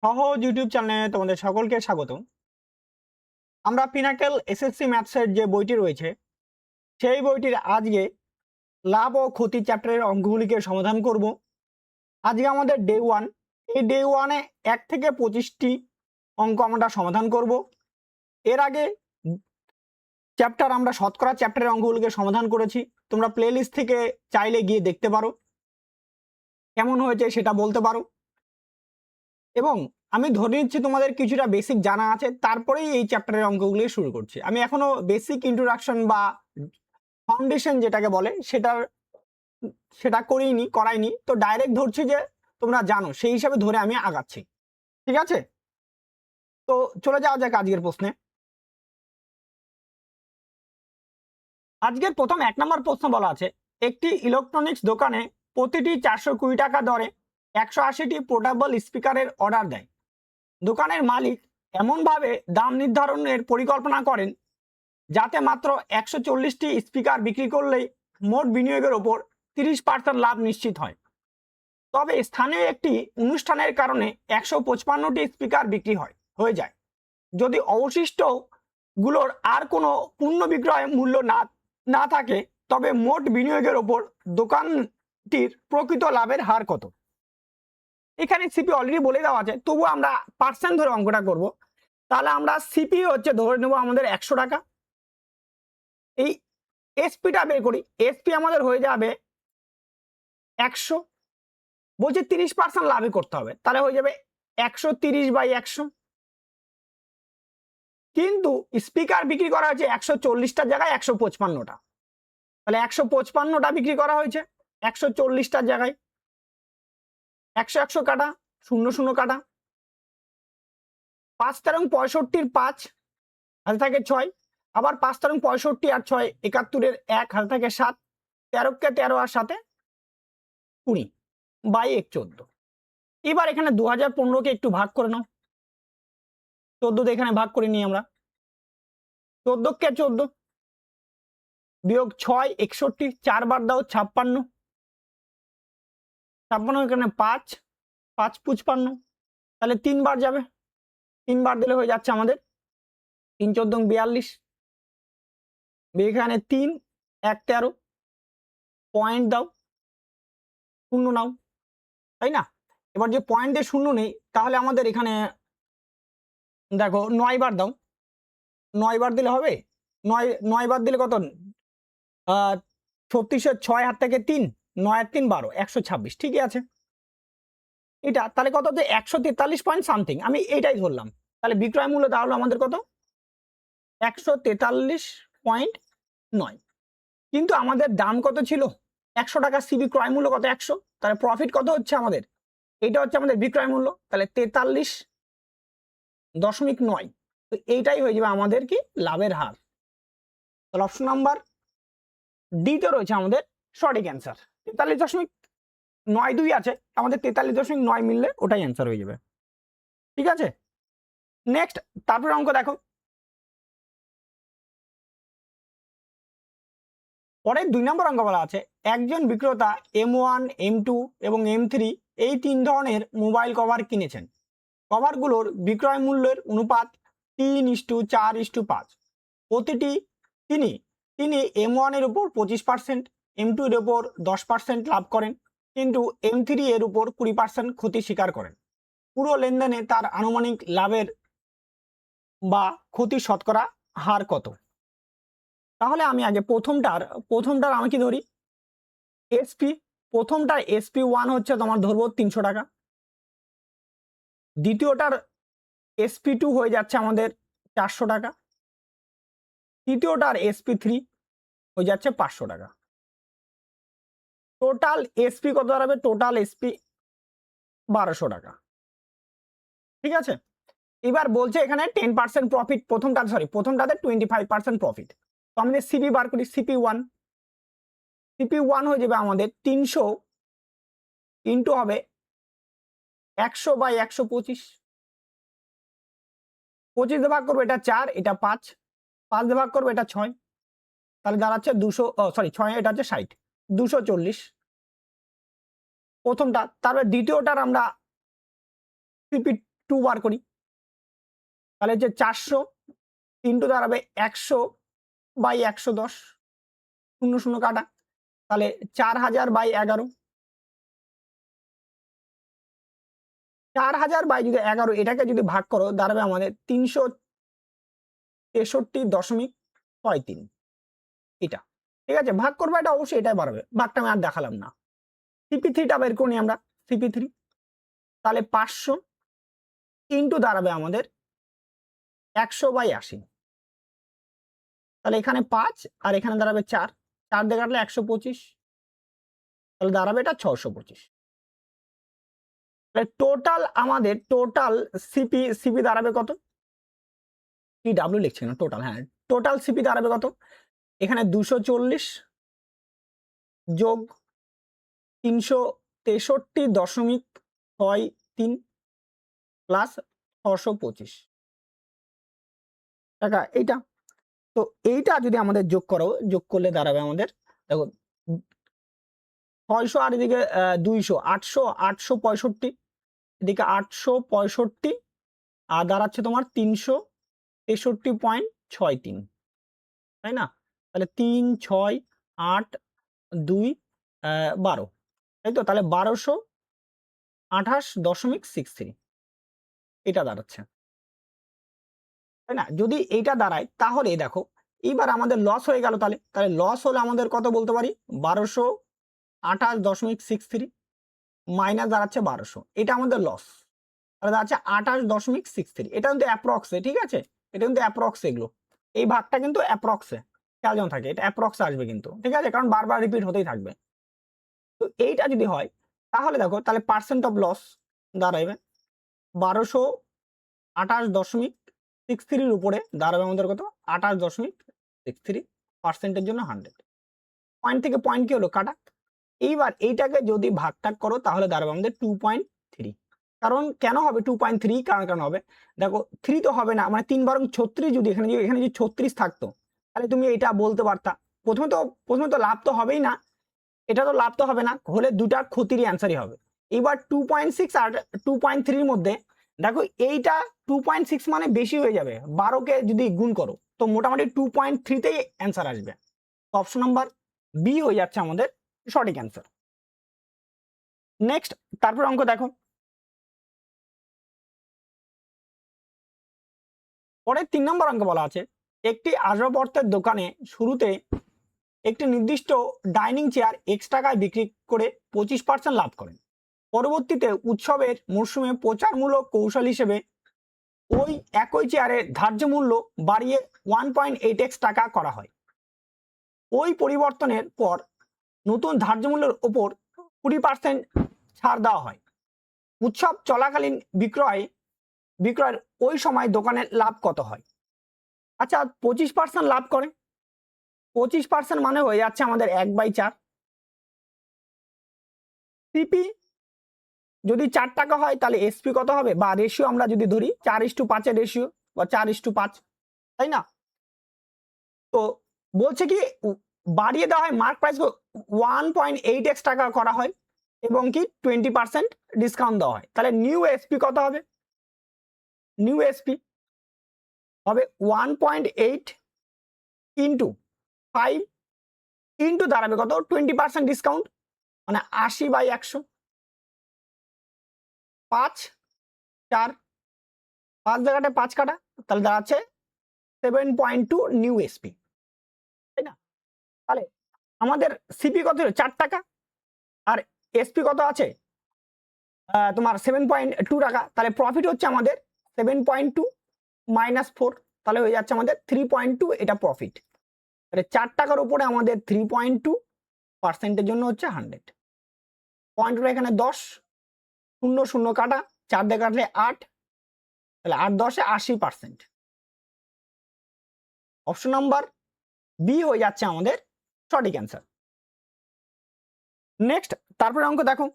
সহজ ইউটিউব চ্যানেলে তোমাদের সকলকে স্বাগত। আমরা পিনাকেল এসএসসি ম্যাথসের যে বইটি রয়েছে সেই বইটির আজকে লাভ ও ক্ষতি চ্যাপ্টারের অঙ্কগুলিকে সমাধান করব। আজকে আমাদের ডে 1। এই ডে 1-এ 1 থেকে 25টি অঙ্ক আমরা সমাধান করব। এর আগে চ্যাপ্টার আমরা শতকরা চ্যাপ্টারের অঙ্কগুলিকে সমাধান করেছি। তোমরা প্লেলিস্ট থেকে চাইলে গিয়ে দেখতে পারো, কেমন হয়েছে সেটা বলতে পারো। এবং আমি ধরে নিচ্ছি তোমাদের কিছুটা বেসিক জানা আছে, তারপরেই এই চ্যাপ্টারের অঙ্কগুলি শুরু করছি। আমি এখনো বেসিক ইন্ট্রোডাকশন বা ফাউন্ডেশন যেটাকে বলে সেটা করাইনি, তো ডাইরেক্ট ধরছি যে তোমরা জানো, সেই হিসাবে ধরে আমি আগাচ্ছি। ঠিক আছে, তো চলে যাওয়া যাক আজকের প্রশ্নে। আজকের প্রথম 1 নম্বর প্রশ্ন বলা আছে, একটি ইলেকট্রনিক্স দোকানে প্রতিটি 420 টাকা দরে 180টি পোর্টেবল স্পিকারের অর্ডার দেয়। দোকানের মালিক এমনভাবে দাম নির্ধারণের পরিকল্পনা করেন যাতে মাত্র 140টি স্পিকার বিক্রি করলেই মোট বিনিয়োগের ওপর 30% লাভ নিশ্চিত হয়। তবে স্থানীয় একটি অনুষ্ঠানের কারণে 155টি স্পিকার বিক্রি হয়ে যায়। যদি অবশিষ্টগুলোর আর কোনো পূর্ণ বিক্রয় মূল্য না থাকে, তবে মোট বিনিয়োগের ওপর দোকানটির প্রকৃত লাভের হার কত? এখানে সিপি অলরেডি বলে দেওয়া আছে, তবু আমরা পার্সেন্ট ধরে অঙ্কটা করব। তাহলে আমরা সিপি হচ্ছে ধরে নেব আমাদের 100 টাকা। এই এসপিটা বের করি, এসপি আমাদের হয়ে যাবে 100। বলছে 30% লাভই করতে হবে, তাহলে হয়ে যাবে 130/100। কিন্তু স্পিকার বিক্রি করা হয়েছে 140টার জায়গায় 155টা, তাহলে 155টা বিক্রি করা হয়েছে 140টার জায়গায়। 100 কাটা, 0 কাটা, 5 তেরং 65 5 হাতে থাকে 6, আবার 5 তেরং 65 আর 6 71 1 হাতে থাকে 7, 13 13 আর 7 20/1 14। এবার এখানে 2015কে একটু ভাগ করে নাও, 14 এখানে ভাগ করে নিই আমরা। 14কে 14 বিয়োগ 6 61, 4 বার দাও 56, 56 এখানে 5 5 55, তাহলে 3 বার যাবে, 3 বার দিলে হয়ে যাচ্ছে আমাদের 3 14 42। এখানে 3 1 13, পয়েন্ট দাও, 0 নাও, তাই না? এবার যে পয়েন্টে 0 নেই, তাহলে আমাদের এখানে দেখো 9 বার দাও, 9 বার দিলে হবে। 9 বার দিলে কত? 36 6 হাত থেকে 3, 9 আর 3 12, 126। ঠিকই আছে এটা। তাহলে কত? 143 পয়েন্ট সামথিং, আমি এইটাই ধরলাম। তাহলে বিক্রয় মূল্য তাহলে আমাদের কত? 143.9। কিন্তু আমাদের দাম কত ছিল? 100 টাকা। সিবি ক্রয় মূল্য কত? 100। তাহলে প্রফিট কত হচ্ছে আমাদের? এটা হচ্ছে আমাদের বিক্রয় মূল্য, তাহলে 43.9। তো এইটাই হয়ে যাবে আমাদের কি লাভের হার। তাহলে অপশন নাম্বার ডিতে রয়েছে আমাদের সঠিক অ্যান্সার। 43.92 আছে, আমাদের 43.9 মিললে ওটাই অ্যান্সার হয়ে যাবে। ঠিক আছে, নেক্সট তারপর অঙ্ক দেখো। পরের 2 নম্বর অঙ্ক বলা আছে, একজন বিক্রেতা M1 M2 এবং M3 এই 3 ধরনের মোবাইল কভার কিনেছেন। কভারগুলোর বিক্রয় মূল্যের অনুপাত 3:4:5। প্রতিটি তিনি M1 এর উপর 25%, M2 এর উপর 10% লাভ করেন, কিন্তু M3 এর উপর 20% ক্ষতি স্বীকার করেন। পুরো লেনদেনে তার আনুমানিক লাভের বা ক্ষতির শতকরা হার কত? তাহলে আমি আগে প্রথমটার আমি কি ধরি? এসপি। প্রথমটার SP1 হচ্ছে তোমার ধরবো 300 টাকা। দ্বিতীয়টার SP2 হয়ে যাচ্ছে আমাদের 400 টাকা। তৃতীয়টার SP3 হয়ে যাচ্ছে 500 টাকা। টোটাল SP কত দাঁড়াবে? টোটাল SP 1200 টাকা। ঠিক আছে, এবার বলছে এখানে 10% প্রফিট। প্রথমটাতে 25% প্রফিট। তো আমাদের সিপি বার করি। সিপি1 হয়ে যাবে আমাদের 300 ইন্টু হবে 100/125। 25 দিয়ে ভাগ করবো, এটা 4, এটা 5, 5 দিয়ে ভাগ করবো, এটা 6, তাহলে দাঁড়াচ্ছে 200, 6, এটা হচ্ছে 60, 240 প্রথমটা। তারপরে দ্বিতীয়টার আমরা টু বার করি, তাহলে যে 400 ইন্টু দাঁড়াবে 100/110, 0 0 কাটা, তাহলে 4000/11, 4000/11 এটাকে যদি ভাগ করো দাঁড়াবে আমাদের 363.63, এটা ঠিক আছে। ভাগ করবো এটা অবশ্যই এটাই বাড়বে, ভাগটা আমি আর দেখালাম না। CP3টা বের করি আমরা, CP3 তাহলে 500 ইন্টু দাঁড়াবে আমাদের 100/80, তাহলে এখানে 5 আর এখানে দাঁড়াবে 4, 4 দিয়ে কাটলে 125, তাহলে দাঁড়াবে এটা 625। টোটাল আমাদের সিপি দাঁড়াবে কত, TW লিখছি না, টোটাল, হ্যাঁ টোটাল সিপি দাঁড়াবে কত, এখানে 240 যোগ 363.63 প্লাস 625 টাকা এইটা। তো এইটা যদি আমাদের যোগ করলে দাঁড়াবে আমাদের, দেখো 600 আর এদিকে 200, 865, এদিকে 865 আর দাঁড়াচ্ছে তোমার 363.63, তাই না? তাহলে 3 6 8 2 12, তাই তো, তাহলে 1228.63 এটা দাঁড়াচ্ছে, তাই না? যদি এইটা দাঁড়ায় তাহলে দেখো এইবার আমাদের লস হয়ে গেল, তাহলে লস হলে আমাদের কত বলতে পারি, 1228.63 মাইনাস দাঁড়াচ্ছে 1200, এটা আমাদের লস, তাহলে দাঁড়াচ্ছে 28.63। এটা কিন্তু অ্যাপ্রক্সে, ঠিক আছে, এটা কিন্তু অ্যাপ্রক্সে, এগুলো এই ভাগটা কিন্তু অ্যাপ্রক্সে, খেয়াল যেন থাকে, এটা অ্যাপ্রক্সে আসবে কিন্তু, ঠিক আছে, কারণ বারবার রিপিট হতেই থাকবে। তো এইটা যদি হয় তাহলে দেখো, তাহলে পার্সেন্ট অফ লস দাঁড়াবে 1228.63 উপরে দাঁড়াবে আমাদের কত, 28.63%, জন্য 100, পয়েন্ট থেকে পয়েন্ট কি হলো, কাটা। এইবার এইটাকে যদি ভাগটাগ করো তাহলে দাঁড়াবে আমাদের 2.3, কারণ কেন হবে 2.3, কারণ হবে দেখো 3 তো হবে না, মানে 3 বরং 36, যদি এখানে যদি 36 থাকতো তাহলে তুমি এটা বলতে পারতা। প্রথমে তো লাভ তো হবেই না, এটা তো লাভ তো হবে না, হলে দুটার ক্ষতিরই অ্যান্সারই হবে। এবার 2.6 আর 2.3 মধ্যে দেখো এইটা 2.6 মানে বেশি হয়ে যাবে, 12কে যদি গুণ করো তো মোটামুটি 2.3তেই অ্যান্সার আসবে। অপশন নাম্বার বি হয়ে যাচ্ছে আমাদের সঠিক অ্যান্সার। নেক্সট, তারপর অঙ্ক দেখো, পরের 3 নম্বর অঙ্ক বলা আছে, একটি আসবাবপত্রের দোকানে শুরুতে একটি নির্দিষ্ট ডাইনিং চেয়ার X টাকায় বিক্রি করে 25% লাভ করেন। পরবর্তীতে উৎসবের মরশুমে প্রচারমূলক কৌশল হিসেবে ওই একই চেয়ারের ধার্য মূল্য বাড়িয়ে 1.8x টাকা করা হয়। ওই পরিবর্তনের পর নতুন ধার্য মূল্যের ওপর 20% ছাড় দেওয়া হয়। উৎসব চলাকালীন বিক্রয়ের ওই সময় দোকানের লাভ কত হয়? আচ্ছা, 25% লাভ করে, 25% মানে হয়ে যাচ্ছে আমাদের 1/4। সিপি যদি 4 টাকা হয় তাহলে এসপি কত হবে, বা রেশিও আমরা যদি ধরি 4:5 এর রেশিও বা 4:5, তাই না? তো বলছে কি বাড়িয়ে দেওয়া হয়, মার্ক প্রাইস 1.8x টাকা করা হয় এবং কি 20% ডিসকাউন্ট দেওয়া হয়। তাহলে নিউ এসপি কত হবে? নিউ এসপি হবে 1.8 ইন্টু 5 ইন্টু দাঁড়াবে কত, 20% ডিসকাউন্ট, মানে 80/100, 5 4 5 জায়গাটা 5 কাটা, তাহলে দাঁড়াচ্ছে 7.2 নিউ এসপি, তাই না? তাহলে আমাদের সিপি কত, 4 টাকা, আর এসপি কত আছে তোমার 7.2 টাকা, তাহলে প্রফিট হচ্ছে আমাদের 7.2 মাইনাস 4, তাহলে হয়ে যাচ্ছে আমাদের 3.2, এটা প্রফিট। তাহলে 4 টাকার উপরে আমাদের 3.2%-এর জন্য হচ্ছে 100, পয়েন্টটা এখানে 10, 0 0 কাটা, 4 দিয়ে কাটলে 8, তাহলে 8 10 80%। অপশন নাম্বার বি হয়ে যাচ্ছে আমাদের সঠিক অ্যান্সার। নেক্সট, তারপরে অঙ্ক দেখো,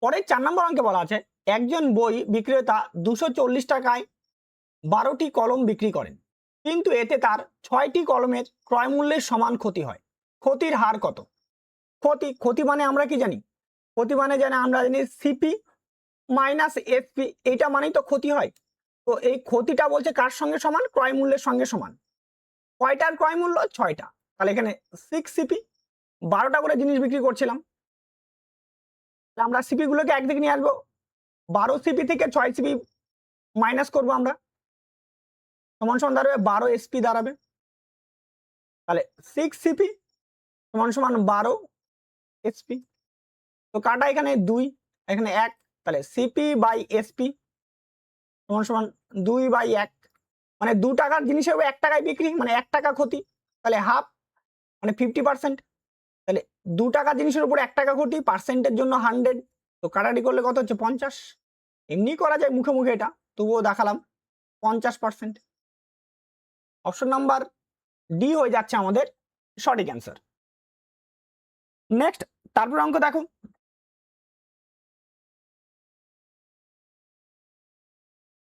পরে 4 নম্বর অঙ্কে বলা আছে, একজন বই বিক্রেতা 240 টাকায় 12টি কলম বিক্রি করেন, কিন্তু এতে তার 6টি কলমের ক্রয় মূল্যের সমান ক্ষতি হয়। ক্ষতির হার কত? ক্ষতি মানে আমরা কি জানি, ক্ষতি মানে জানি আমরা জানি সিপি মাইনাস এসপি, এইটা মানেই তো ক্ষতি হয়। তো এই ক্ষতিটা বলছে কার সঙ্গে সমান, ক্রয় মূল্যের সঙ্গে সমান। কয়টার ক্রয় মূল্য? 6টা। তাহলে এখানে 6 সিপি, 12টা করে জিনিস বিক্রি করছিলাম, আমরা সিপি গুলোকে একদিকে নিয়ে আসবো, 12 সিপি থেকে 6 সিপি মাইনাস করবো আমরা, সমান সমান দাঁড়াবে 12 এসপি দাঁড়াবে। তাহলে 6 সিপি সমান সমান 12 এসপি। তো কাটা এখানে 2, এখানে 1, তাহলে সিপি বাই এসপি সমান সমান 2/1। মানে 2 টাকার জিনিস হবে 1 টাকায় বিক্রি, মানে 1 টাকা ক্ষতি, তাহলে হাফ মানে 50%। তাহলে 2 টাকার জিনিসের উপর 1 টাকা ক্ষতি, পার্সেন্টের জন্য 100, তো কাটাটি করলে কত হচ্ছে? 50। এমনি করা যায় মুখে মুখে, এটা তবুও দেখালাম 50%। অপশন নাম্বার ডি হয়ে যাচ্ছে আমাদের সঠিক অ্যান্সার। নেক্সট, তারপর অঙ্ক দেখো,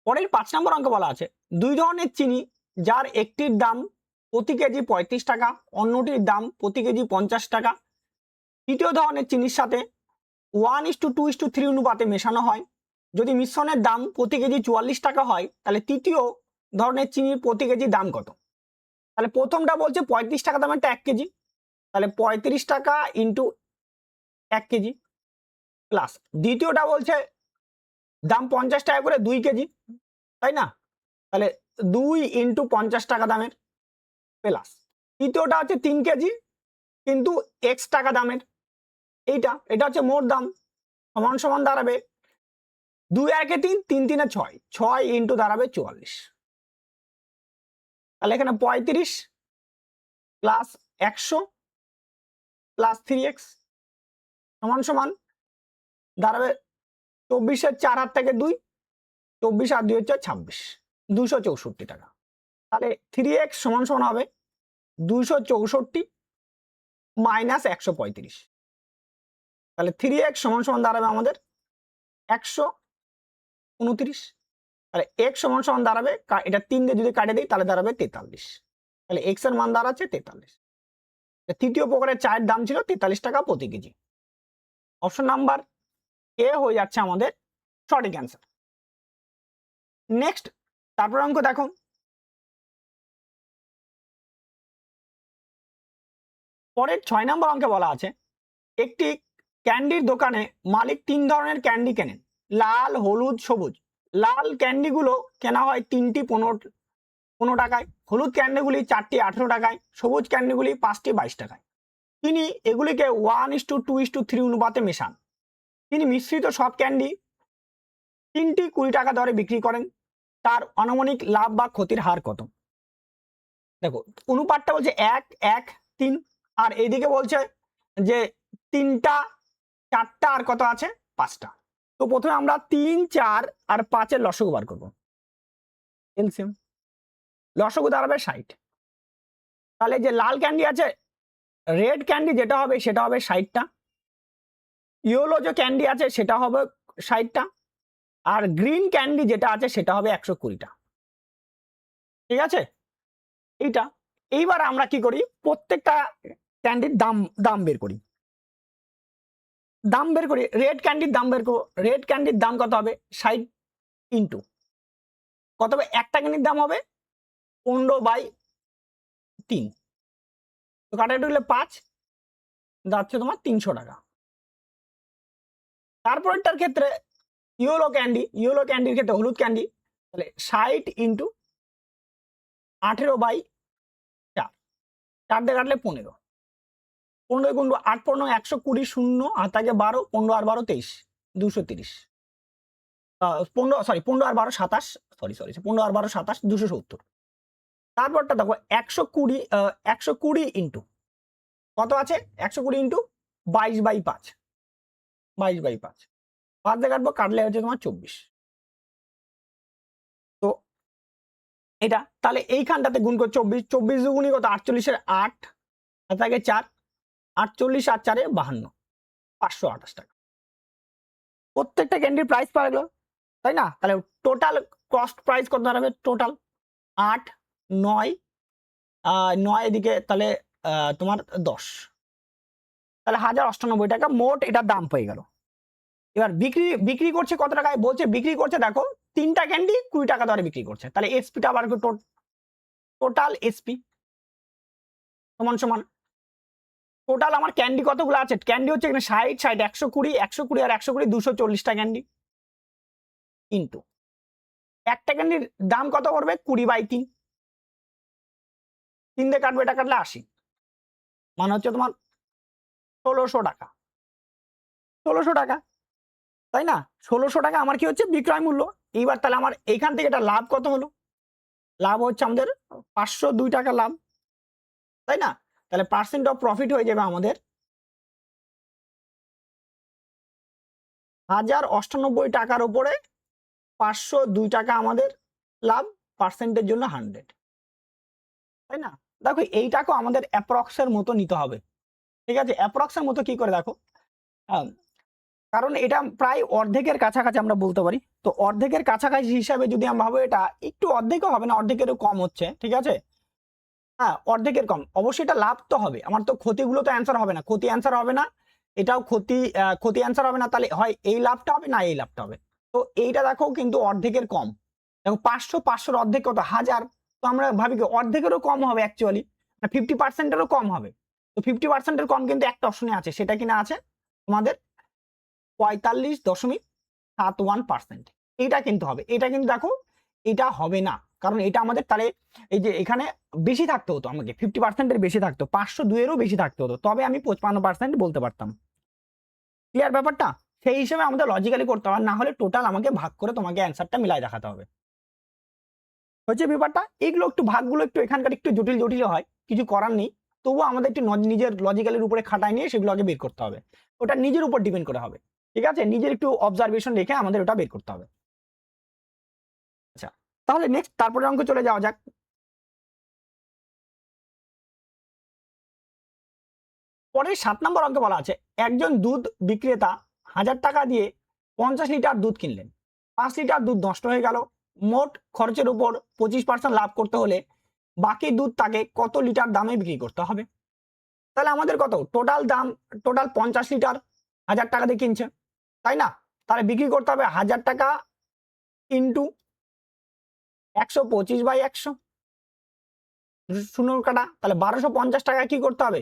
পরের 5 নম্বর অঙ্ক বলা আছে 2 ধরনের চিনি, যার একটির দাম প্রতি কেজি 35 টাকা, অন্যটির দাম প্রতি কেজি 50 টাকা, তৃতীয় ধরনের চিনির সাথে 1:2:3 অনুপাতে মেশানো হয়। যদি মিশ্রণের দাম প্রতি কেজি 44 টাকা হয়, তাহলে তৃতীয় ধরনের চিনির প্রতি কেজি দাম কত? তাহলে প্রথমটা বলছে 35 টাকা দামেরটা 1 কেজি, তাহলে 35 টাকা ইন্টু 1 কেজি, প্লাস দ্বিতীয়টা বলছে দাম 50 টাকা করে 2 কেজি, তাই না? তাহলে 2 ইন্টু 50 টাকা দামের, প্লাস তৃতীয়টা হচ্ছে 3 কেজি কিন্তু x টাকা দামের, এটা হচ্ছে মোট দাম, সমান সমান দাঁড়াবে 2 আর 3, 3 3 6, 6 ইন্টু দাঁড়াবে 44। তাহলে এখানে 35 প্লাস 100 প্লাস 3x সমান সমান দাঁড়াবে 24-এর 4 হাত থেকে 2, 24 আর 2 হচ্ছে 26, 264 টাকা। তাহলে 3x সমান সমান হবে 264 মাইনাস 135। তাহলে 3x সমান সমান দাঁড়াবে আমাদের 129। তাহলে x সমান সমান দাঁড়াবে, এটা 3 দিয়ে যদি কাটে দিই তাহলে দাঁড়াবে 43। তাহলে x এর মান দাঁড়াচ্ছে 43। তৃতীয় প্রকারের চায়ের দাম ছিল 43 টাকা প্রতি কেজি। অপশন নাম্বার এ হয়ে যাচ্ছে আমাদের সঠিক অ্যান্সার। নেক্সট, তারপর অঙ্ক দেখো, পরের 6 নম্বর অঙ্কে বলা আছে একটি ক্যান্ডির দোকানে মালিক 3 ধরনের ক্যান্ডি কেনেন, লাল, হলুদ, সবুজ। লাল ক্যান্ডিগুলো কেনা হয় 3টি 15 টাকায়, হলুদ ক্যান্ডিগুলি 4টি 18 টাকায়, সবুজ ক্যান্ডিগুলি 5টি 22 টাকায়। তিনি এগুলিকে 1:2:3 অনুপাতে মেশান। তিনি মিশ্রিত সব ক্যান্ডি 3টি 20 টাকা দরে বিক্রি করেন, তার আনুমানিক লাভ বা ক্ষতির হার কত? দেখো অনুপাতটা বলছে 1 1 3, আর এইদিকে বলছে যে 3টা 4টা আর কত আছে 5টা। তো প্রথমে আমরা 3 4 আর 5 এর লসাগু বার করব, এলসিএম। লসাগু দাঁড়াবে 60। তাহলে যে লাল ক্যান্ডি আছে, রেড ক্যান্ডি যেটা হবে সেটা হবে 60টা, ইয়েলো যে ক্যান্ডি আছে সেটা হবে 60টা, আর গ্রিন ক্যান্ডি যেটা আছে সেটা হবে 120টা। ঠিক আছে, এইটা। এইবার আমরা কি করি, প্রত্যেকটা ক্যান্ডির দাম দাম বের করি, রেড ক্যান্ডির দাম বের করবো। রেড ক্যান্ডির দাম কত হবে? 60 ইন্টু কত হবে? একটা ক্যান্ডির দাম হবে 15/3, তো কাটাকাটি হলে 5 যাচ্ছে তোমার 300 টাকা। তারপরেরটার ক্ষেত্রে ইয়েলো ক্যান্ডির ক্ষেত্রে হলুদ ক্যান্ডি, তাহলে 60 ইন্টু 18/4, 4 দিয়ে কাটলে 15, 15 গুণ 8 15 120, 0 আর থাকে 12, 15 আর 12 23, 230, 15 সরি 15 আর 12 27, সরি 15 আর 12 27, 270। তারপরটা দেখো 120 ইন্টু কত আছে? 120 ইন্টু 22/5, 22/5, 5 দিয়ে কাটবো, কাটলে হচ্ছে তোমার 24। তো এটা তাহলে এইখানটাতে গুণ করে 24, 24 দুগুণই কত? 48-এর 8 আর থাকে 4, 48 আর 4 52, 528 টাকা। প্রত্যেকটা ক্যান্ডির প্রাইস পাওয়া গেল, তাই না? তাহলে টোটাল কস্ট প্রাইস কত দাঁড়াবে? টোটাল 8 9 9 এদিকে তাহলে তোমার 10, তাহলে 1098 টাকা মোট এটার দাম হয়ে গেল। এবার বিক্রি করছে কত টাকায় বলছে, বিক্রি করছে দেখো 3টা ক্যান্ডি 20 টাকা দরে বিক্রি করছে। তাহলে এসপিটা আবার টোটাল এসপি সমান সমান টোটাল আমার ক্যান্ডি কতগুলো আছে, ক্যান্ডি হচ্ছে এখানে 60 60 120 120 আর 120 240টা ক্যান্ডি ইনটু একটা ক্যান্ডির দাম কত করবে 20/3, 3 দিয়ে কাটবে, এটা কাটলে 80, মানে হচ্ছে তোমার 1600 টাকা। 1600 টাকা, তাই না? 1600 টাকা আমার কি হচ্ছে বিক্রয় মূল্য। এইবার তাহলে আমার এইখান থেকে এটা লাভ কত হলো, লাভ হচ্ছে আমাদের 502 টাকা লাভ, তাই না? তাহলে পার্সেন্ট অফ প্রফিট হয়ে যাবে আমাদের 1098 টাকার উপরে 502 টাকা আমাদের লাভ, পার্সেন্টের জন্য 100, তাই না? দেখো এইটাকেও আমাদের অ্যাপ্রক্সের মতো নিতে হবে, ঠিক আছে? অ্যাপ্রক্সের মতো কি করে দেখো, কারণ এটা প্রায় অর্ধেকের কাছাকাছি আমরা বলতে পারি। তো অর্ধেকের কাছাকাছি হিসাবে যদি আমরা ভাবো, এটা একটু অর্ধেকও হবে না, অর্ধেকেরও কম হচ্ছে, ঠিক আছে? হ্যাঁ, অর্ধেকের কম, অবশ্যই এটা লাভ তো হবে, আমার তো ক্ষতিগুলো তো অ্যান্সার হবে না, ক্ষতি অ্যান্সার হবে না, এটাও ক্ষতি অ্যান্সার হবে না, তাহলে হয় এই লাভটা হবে না এই লাভটা হবে। তো এইটা দেখো কিন্তু অর্ধেকের কম, দেখো 500 অর্ধেক কত 1000, তো আমরা ভাবি কি অর্ধেকেরও কম হবে, অ্যাকচুয়ালি 50%-এরও কম হবে। তো 50%-এর কম কিন্তু একটা অপশনে আছে, সেটা কিনা আছে তোমাদের 45.71%, এইটা কিন্তু হবে। এটা কিন্তু দেখো এটা হবে না, কারণ এটা আমাদের তাহলে এই যে এখানে বেশি থাকতে হতো, আমাকে 50%-এর বেশি থাকতো, 502-এরও বেশি থাকতে হতো, তবে আমি 55% বলতে পারতাম। ক্লিয়ার ব্যাপারটা? সেই হিসেবে আমাদের লজিক্যালি করতে হবে, না হলে টোটাল আমাকে ভাগ করে তোমাকে অ্যান্সারটা মিলাই দেখাতে হবে। হচ্ছে ব্যাপারটা, এইগুলো একটু ভাগগুলো একটু এখানকার একটু জটিল জটিল হয়, কিছু করার নেই, তবুও আমাদের একটু নিজের লজিক্যালের উপরে খাটাই নিয়ে সেগুলো আগে বের করতে হবে। ওটা নিজের উপর ডিপেন্ড করে হবে, ঠিক আছে? নিজের একটু অবজারভেশন রেখে আমাদের ওটা বের করতে হবে। আচ্ছা, তাহলে নেক্সট তারপরে অঙ্ক চলে যাওয়া যাক। পরে 7 নম্বর অঙ্কে বলা আছে, একজন দুধ বিক্রেতা 1000 টাকা দিয়ে 50 লিটার দুধ কিনলেন, 5 লিটার দুধ নষ্ট হয়ে গেল, মোট খরচের উপর 25% লাভ করতে হলে বাকি দুধ তাকে কত লিটার দামে বিক্রি করতে হবে? তাহলে আমাদের কত টোটাল দাম, টোটাল 50 লিটার 1000 টাকা দিয়ে কিনছে, তাই না? তাহলে বিক্রি করতে হবে 1000 টাকা ইন্টু 125/100, শূন্য কাটা, তাহলে 1250 টাকা কি করতে হবে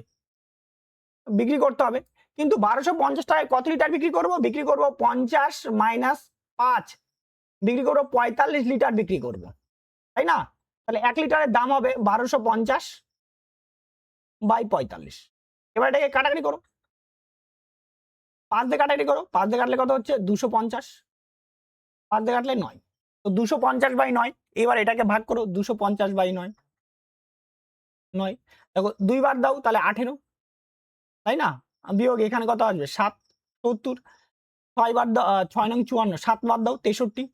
বিক্রি করতে হবে। কিন্তু 1250 টাকায় কত লিটার বিক্রি করব, বিক্রি করব 50 মাইনাস 5, বিক্রি করব 45 লিটার বিক্রি করব, তাই না? তাহলে 1 লিটারের দাম হবে 1250/45। এবার এটাকে কাটাকাটি করো, 5 দিয়ে কাটাকাটি করো, 5 দিয়ে কাটলে কত হচ্ছে 250, 5 দিয়ে কাটলে 9, তো 250/9। এবার এটাকে ভাগ করো 250/9, 9 দেখো 2 বার দাও তাহলে 18, তাই না? বিয়োগ এখানে কত আসবে 7, 70, 6 বার দাও 6 নং 54, 7 বার দাও 63,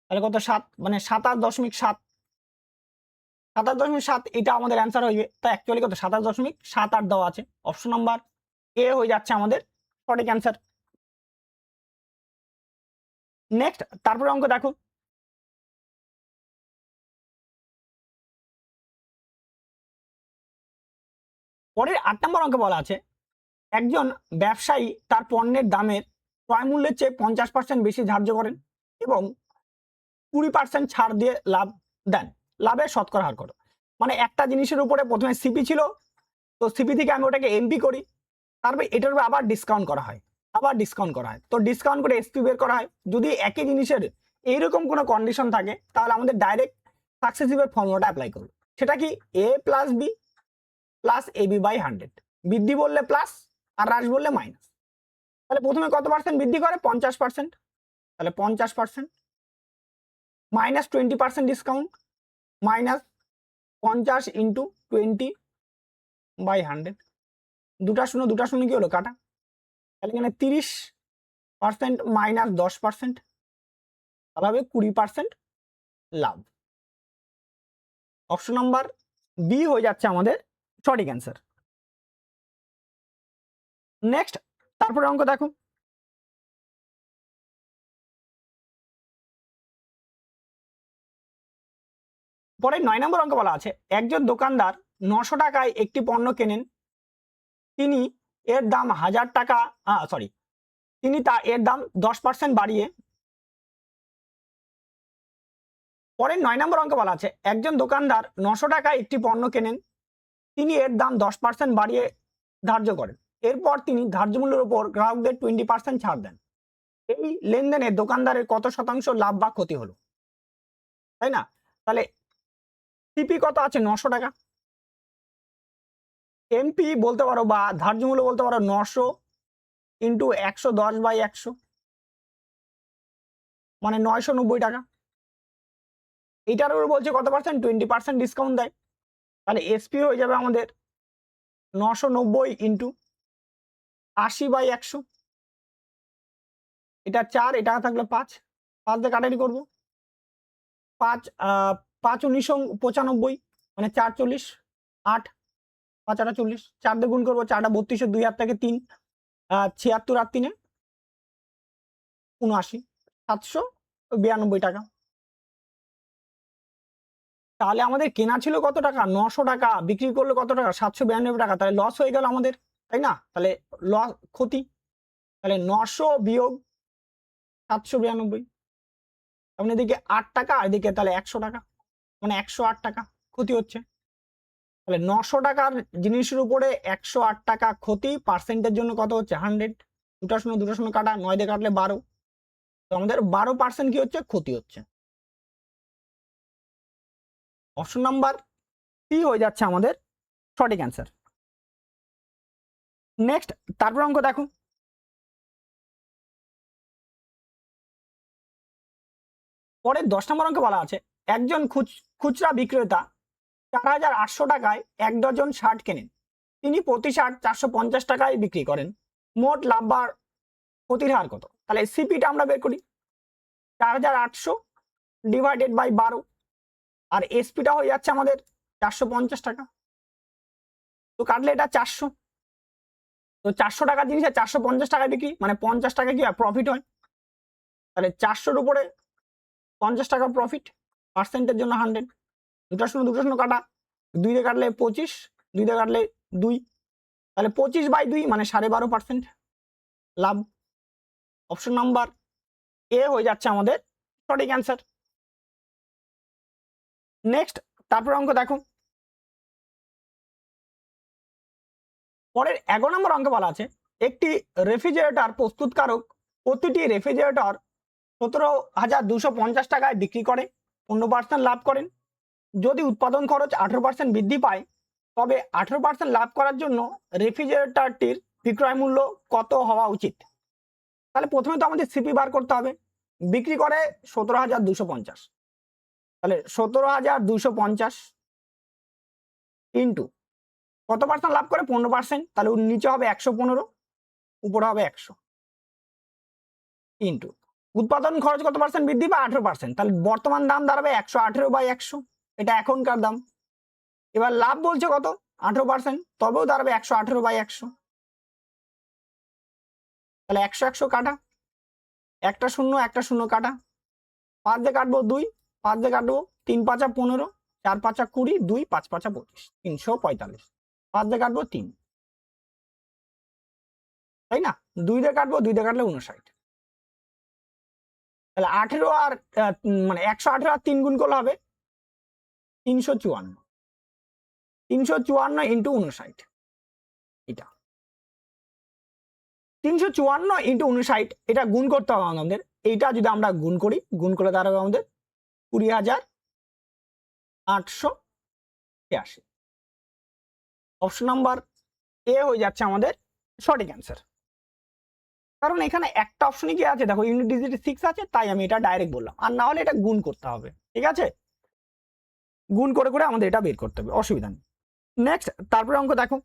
তাহলে কত 7 মানে 27.7, 27.7 এটা আমাদের অ্যান্সার হইবে। তো অ্যাকচুয়ালি কত 27.78 দেওয়া আছে, অপশন নাম্বার এ হয়ে যাচ্ছে আমাদের সঠিক অ্যান্সার। নেক্সট তারপরে অঙ্ক দেখো, পরের 8 নম্বর অঙ্কে বলা আছে, একজন ব্যবসায়ী তার পণ্যের দামের ক্রয় মূল্যের চেয়ে 50% বেশি ধার্য করেন এবং 20% ছাড় দিয়ে লাভ দেন, লাভের শতকরা হার কত? মানে একটা জিনিসের উপরে প্রথমে সিপি ছিল, তো সিপি থেকে আমি ওটাকে এমপি করি, তারপরে এটার উপর আবার ডিসকাউন্ট করা হয়, তো ডিসকাউন্ট করে এসপি বের করা হয়। যদি একই জিনিসের এইরকম কোনো কন্ডিশন থাকে, তাহলে আমাদের ডাইরেক্ট সাকসেসিভের ফর্মুলাটা অ্যাপ্লাই করব। সেটা কি এ প্লাস বি প্লাস AB/100, বৃদ্ধি বললে প্লাস আর হ্রাস বললে মাইনাস। তাহলে প্রথমে কত পার্সেন্ট বৃদ্ধি করে 50%, তাহলে 50% মাইনাস 20% ডিসকাউন্ট মাইনাস 50 ইন্টু 20/100, দুটা শূন্য কি হলো কাটা, তাহলে এখানে 30% মাইনাস 10%, তাহলে হবে 20% লাভ। অপশন নাম্বার বি হয়ে যাচ্ছে আমাদের সঠিক অ্যান্সার। নেক্সট তারপরে অঙ্ক দেখো, পরে 9 নম্বর অঙ্ক বলা আছে, একজন দোকানদার 900 টাকায় একটি পণ্য কেনেন তিনি এর দাম 1000 টাকা তিনি এর দাম 10% বাড়িয়ে, পরের 9 নম্বর অঙ্কে বলা আছে একজন দোকানদার 900 টাকায় একটি পণ্য কেনেন, তিনি এর দাম 10% বাড়িয়ে ধার্য করেন, এরপর তিনি ধার্য মূল্যের উপর গ্রাহকদের 20% ছাড় দেন। এই লেনদেনে দোকানদারের কত শতাংশ লাভ বা ক্ষতি হলো, তাই না? তাহলে সিপি কত আছে? 900 টাকা। এমপি বলতে পারো বা ধার্য মূল্য বলতে পারো 900 ইন্টু 110/100, মানে 990 টাকা। এটার উপর বলছে কত পার্সেন্ট? 20% ডিসকাউন্ট দেয়। তাহলে এসপি হয়ে যাবে আমাদের 990 ইন্টু 80/100, এটা 4, এটা থাকলে 5, 5 দিয়ে কাটারি করবো, 5 5 1995, মানে 4 40, 8 5 8 40, 4 দিয়ে গুণ করবো, 4টা 32, 2 হাত থেকে 3, 76 আর 3 79, 792 টাকা। তাহলে আমাদের কেনা ছিল কত টাকা? 900 টাকা, বিক্রি করলো কত টাকা? 792 টাকা। তাহলে লস হয়ে গেল আমাদের, তাই না? তাহলে লস, ক্ষতি। তাহলে 900 বিয়োগ 792, তখন এদিকে 8 টাকা, এদিকে তাহলে 100 টাকা, মানে 108 টাকা ক্ষতি হচ্ছে। তাহলে 900 টাকার জিনিসের উপরে 108 টাকা ক্ষতি, পার্সেন্টের জন্য কত হচ্ছে? 100, দুটো শূন্য কাটা, 9 দিয়ে কাটলে 12, তো আমাদের 12% কি হচ্ছে? ক্ষতি হচ্ছে। অপশন নাম্বার সি হয়ে যাচ্ছে আমাদের সঠিক অ্যান্সার। নেক্সট, তারপর অঙ্ক দেখো, পরে 10 নম্বর অঙ্কে বলা আছে একজন খুচরা বিক্রেতা 4800 টাকায় 1 ডজন শার্ট কেনেন, তিনি প্রতি শার্ট 450 টাকায় বিক্রি করেন, মোট লাভ বা ক্ষতির হার কত? তাহলে সিপিটা আমরা বের করি, 4800 ডিভাইডেড বাই 12, আর এসপিটা হয়ে যাচ্ছে আমাদের 450 টাকা, তো কাটলে এটা 400, তো 400 টাকার জিনিসে 450 টাকায় বিক্রি, মানে 50 টাকা কি প্রফিট হয়। তাহলে 400-র উপরে 50 টাকা প্রফিট, পার্সেন্টের জন্য 100, দুটো শূন্য কাটা, 2 দিয়ে কাটলে 25, 2 দিয়ে কাটলে 2, তাহলে 25/2, মানে 12.5% লাভ। অপশন নাম্বার এ হয়ে যাচ্ছে আমাদের সঠিক অ্যান্সার। নেক্সট, তারপর অঙ্ক দেখো, পরের 11 নম্বর অঙ্কে বলা আছে একটি রেফ্রিজারেটর প্রস্তুতকারক প্রতিটি রেফ্রিজারেটর 17,250 টাকায় বিক্রি করে 15% লাভ করেন। যদি উৎপাদন খরচ 18% বৃদ্ধি পায়, তবে 18% লাভ করার জন্য রেফ্রিজারেটরটির বিক্রয় মূল্য কত হওয়া উচিত? তাহলে প্রথমে তো আমাদের সিপি বার করতে হবে। বিক্রি করে 17,250, তাহলে 17,250 ইন্টু কত পার্সেন্ট লাভ করে? 15%, তাহলে নিচে হবে 115, উপরে হবে 100, ইন্টু উৎপাদন খরচ কত পার্সেন্ট বৃদ্ধি পায়? 18%, তাহলে বর্তমান দাম দাঁড়াবে 118/100, এটা এখনকার দাম। এবার লাভ বলছে কত? 18%, তবেও দাঁড়াবে 118/100, তাহলে 100 কাটা, একটা শূন্য কাটা, 5 দিয়ে কাটবো 2, 5 দিয়ে কাটবো 3 5 15, 4 5 20, 2 5 5 25, 345, 5 দিয়ে কাটবো 3, তাই না? 2 দিয়ে কাটবো, 2 দিয়ে কাটলে 59, তাহলে 18 আর মানে 118 আর 3 গুণ করলে হবে 354, 354 ইন্টু 59, এটা 354 ইন্টু 59, এটা গুণ করতে হবে আমাদের। এইটা যদি আমরা গুণ করি, গুণ করে দাঁড়াবে আমাদের 20,886। অপশন নাম্বার এ হয়ে যাচ্ছে আমাদের সঠিক অ্যান্সার। কারণ এখানে একটা অপশনই কি আছে, দেখো ইউনিট ডিজিট 6 আছে, তাই আমি এটা ডাইরেক্ট বললাম, আর না হলে এটা গুণ করতে হবে। ঠিক আছে, গুণ করে করে আমাদের এটা বের করতে হবে, অসুবিধা নেই। নেক্সট, তারপরে অঙ্ক দেখো,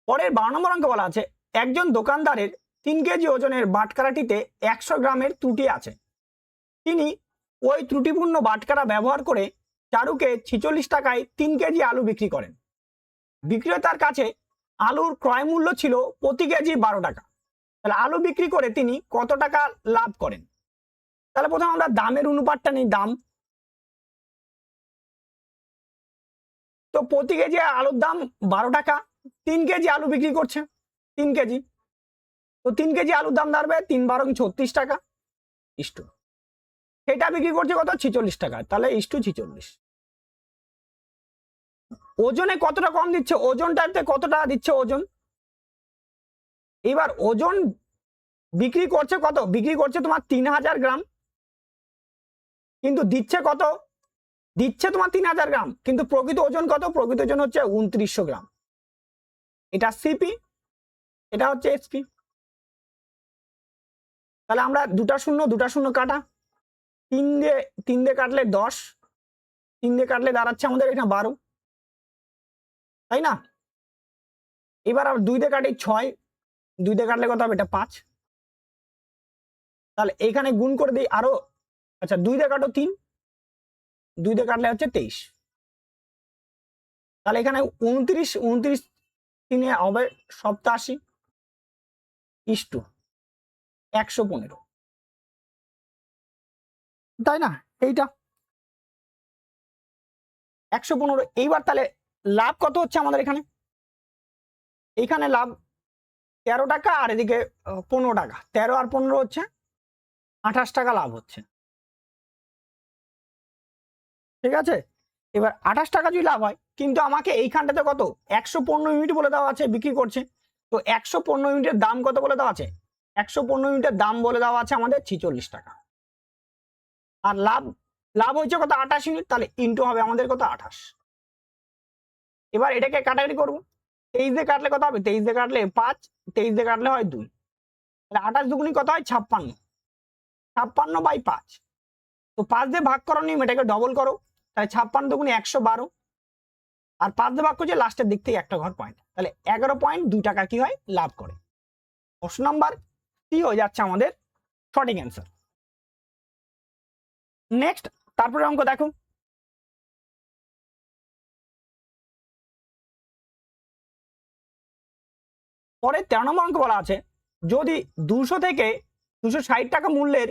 পরের 12 নম্বর অঙ্ক বলা আছে একজন দোকানদারের 3 কেজি ওজনের বাটখারাটিতে 100 গ্রামের ত্রুটি আছে, তিনি ওই ত্রুটিপূর্ণ বাটখারা ব্যবহার করে চারুকে 46 টাকায় 3 কেজি আলু বিক্রি করেন। বিক্রেতার কাছে আলুর ক্রয় মূল্য ছিল প্রতি কেজি 12 টাকা, তাহলে আলু বিক্রি করে তিনি কত টাকা লাভ করেন? তাহলে প্রথমে আমরা দামের অনুপাতটা নিই, দাম তো প্রতি কেজি আলুর দাম 12 টাকা, 3 কেজি আলু বিক্রি করছে, 3 কেজি, তো 3 কেজি আলুর দাম দাঁড়াবে 3 12 36 টাকা ইস্টু, সেটা বিক্রি করছে কত 46 টাকা, তাহলে ইস্টু 46। ওজনে কতটা কম দিচ্ছে, ওজনটাতে কত টাকা দিচ্ছে ওজন, এবার ওজন বিক্রি করছে কত, বিক্রি করছে তোমার 3000 গ্রাম, কিন্তু দিচ্ছে কত, দিচ্ছে তোমার 3000 গ্রাম, কিন্তু প্রকৃত ওজন কত, প্রকৃত ওজন হচ্ছে 2900 গ্রাম। এটা সিপি, এটা হচ্ছে এসপি। তাহলে আমরা দুটা শূন্য কাটা, 3 দিয়ে কাটলে 10, 3 দিয়ে কাটলে দাঁড়াচ্ছে আমাদের এখানে 12, তাই না? এবার আর 2 দিয়ে কাটি 6, 2 দিয়ে কাটলে কত হবে, এটা 5। তাহলে এইখানে গুণ করে দিই আরো, আচ্ছা 2 দিয়ে কাটো 3, 2 দিয়ে কাটলে হচ্ছে 23, তাহলে এখানে 29 3 হবে 87 ইস্টু 115, তাই না? এইটা 115। এইবার তাহলে লাভ কত হচ্ছে আমাদের এখানে, এইখানে লাভ 13 টাকা আর এদিকে 15 টাকা, 13 আর 15 হচ্ছে 28 টাকা লাভ হচ্ছে, ঠিক আছে? এবার 28 টাকা যদি লাভ হয়, কিন্তু আমাকে এইখানটাতে কত 115 ইউনিট বলে দেওয়া আছে বিক্রি করছে, তো 115 ইউনিটের দাম কত বলে দেওয়া আছে, 115 ইউনিটের দাম বলে দেওয়া আছে আমাদের 46 টাকা, আর লাভ লাভ হয়েছে কত 28 ইউনিট, তাহলে ইন্টু হবে আমাদের কত 28। এবার এটাকে কাটাকাটি করবো, 23 দিয়ে কাটলে কত হবে, 23 দিয়ে কাটলে 5, 23 দিয়ে কাটলে হয় 2, তাহলে 28 দুগুণী কত হয় 56, 56/5, তো 5 দিয়ে ভাগ করো নিয়ম, এটাকে ডবল করো, তাহলে 56 দুগুণী 112, আর 5 দিয়ে ভাগ করছে লাস্টের দিক থেকে একটা ঘর পয়েন্ট, তাহলে 11.2 টাকা কি হয় লাভ করে। অপশন নাম্বার সি হয়ে যাচ্ছে আমাদের সঠিক অ্যান্সার। নেক্সট, তারপরে অঙ্ক দেখো, পরে 13 নম্বর অঙ্ক বলা আছে, যদি 200 থেকে 260 টাকা মূল্যের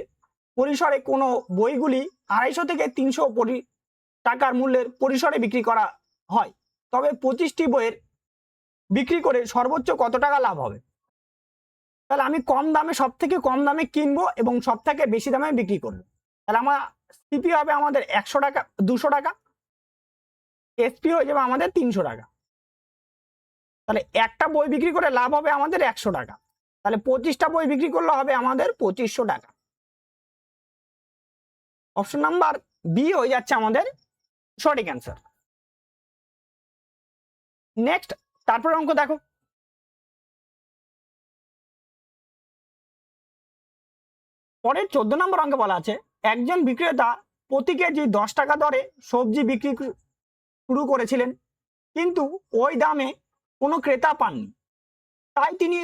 পরিসরে কোনো বইগুলি 250 থেকে 300 টাকার মূল্যের পরিসরে বিক্রি করা হয়, তবে 25টি বইয়ের বিক্রি করে সর্বোচ্চ কত টাকা লাভ হবে? তাহলে আমি কম দামে, সব থেকে কম দামে কিনবো এবং সব থেকে বেশি দামে বিক্রি করবো, তাহলে আমার সিপি হবে আমাদের 100 টাকা, 200 টাকা, এসপি হয়ে যাবে আমাদের 300 টাকা, তাহলে একটা বই বিক্রি করে লাভ হবে আমাদের 100 টাকা, তাহলে 25টা বই বিক্রি করলে হবে আমাদের 2500 টাকা। অপশন নাম্বার বি হয়ে যাচ্ছে আমাদের সঠিক অ্যান্সার। নেক্সট, তারপর অঙ্ক দেখো, পরের 14 নম্বর অঙ্কে বলা আছে, একজন বিক্রেতা প্রতি কেজি 10 টাকা দরে সবজি বিক্রি শুরু করেছিলেন, কিন্তু ওই দামে কোনো ক্রেতা পাননি, তাই তিনি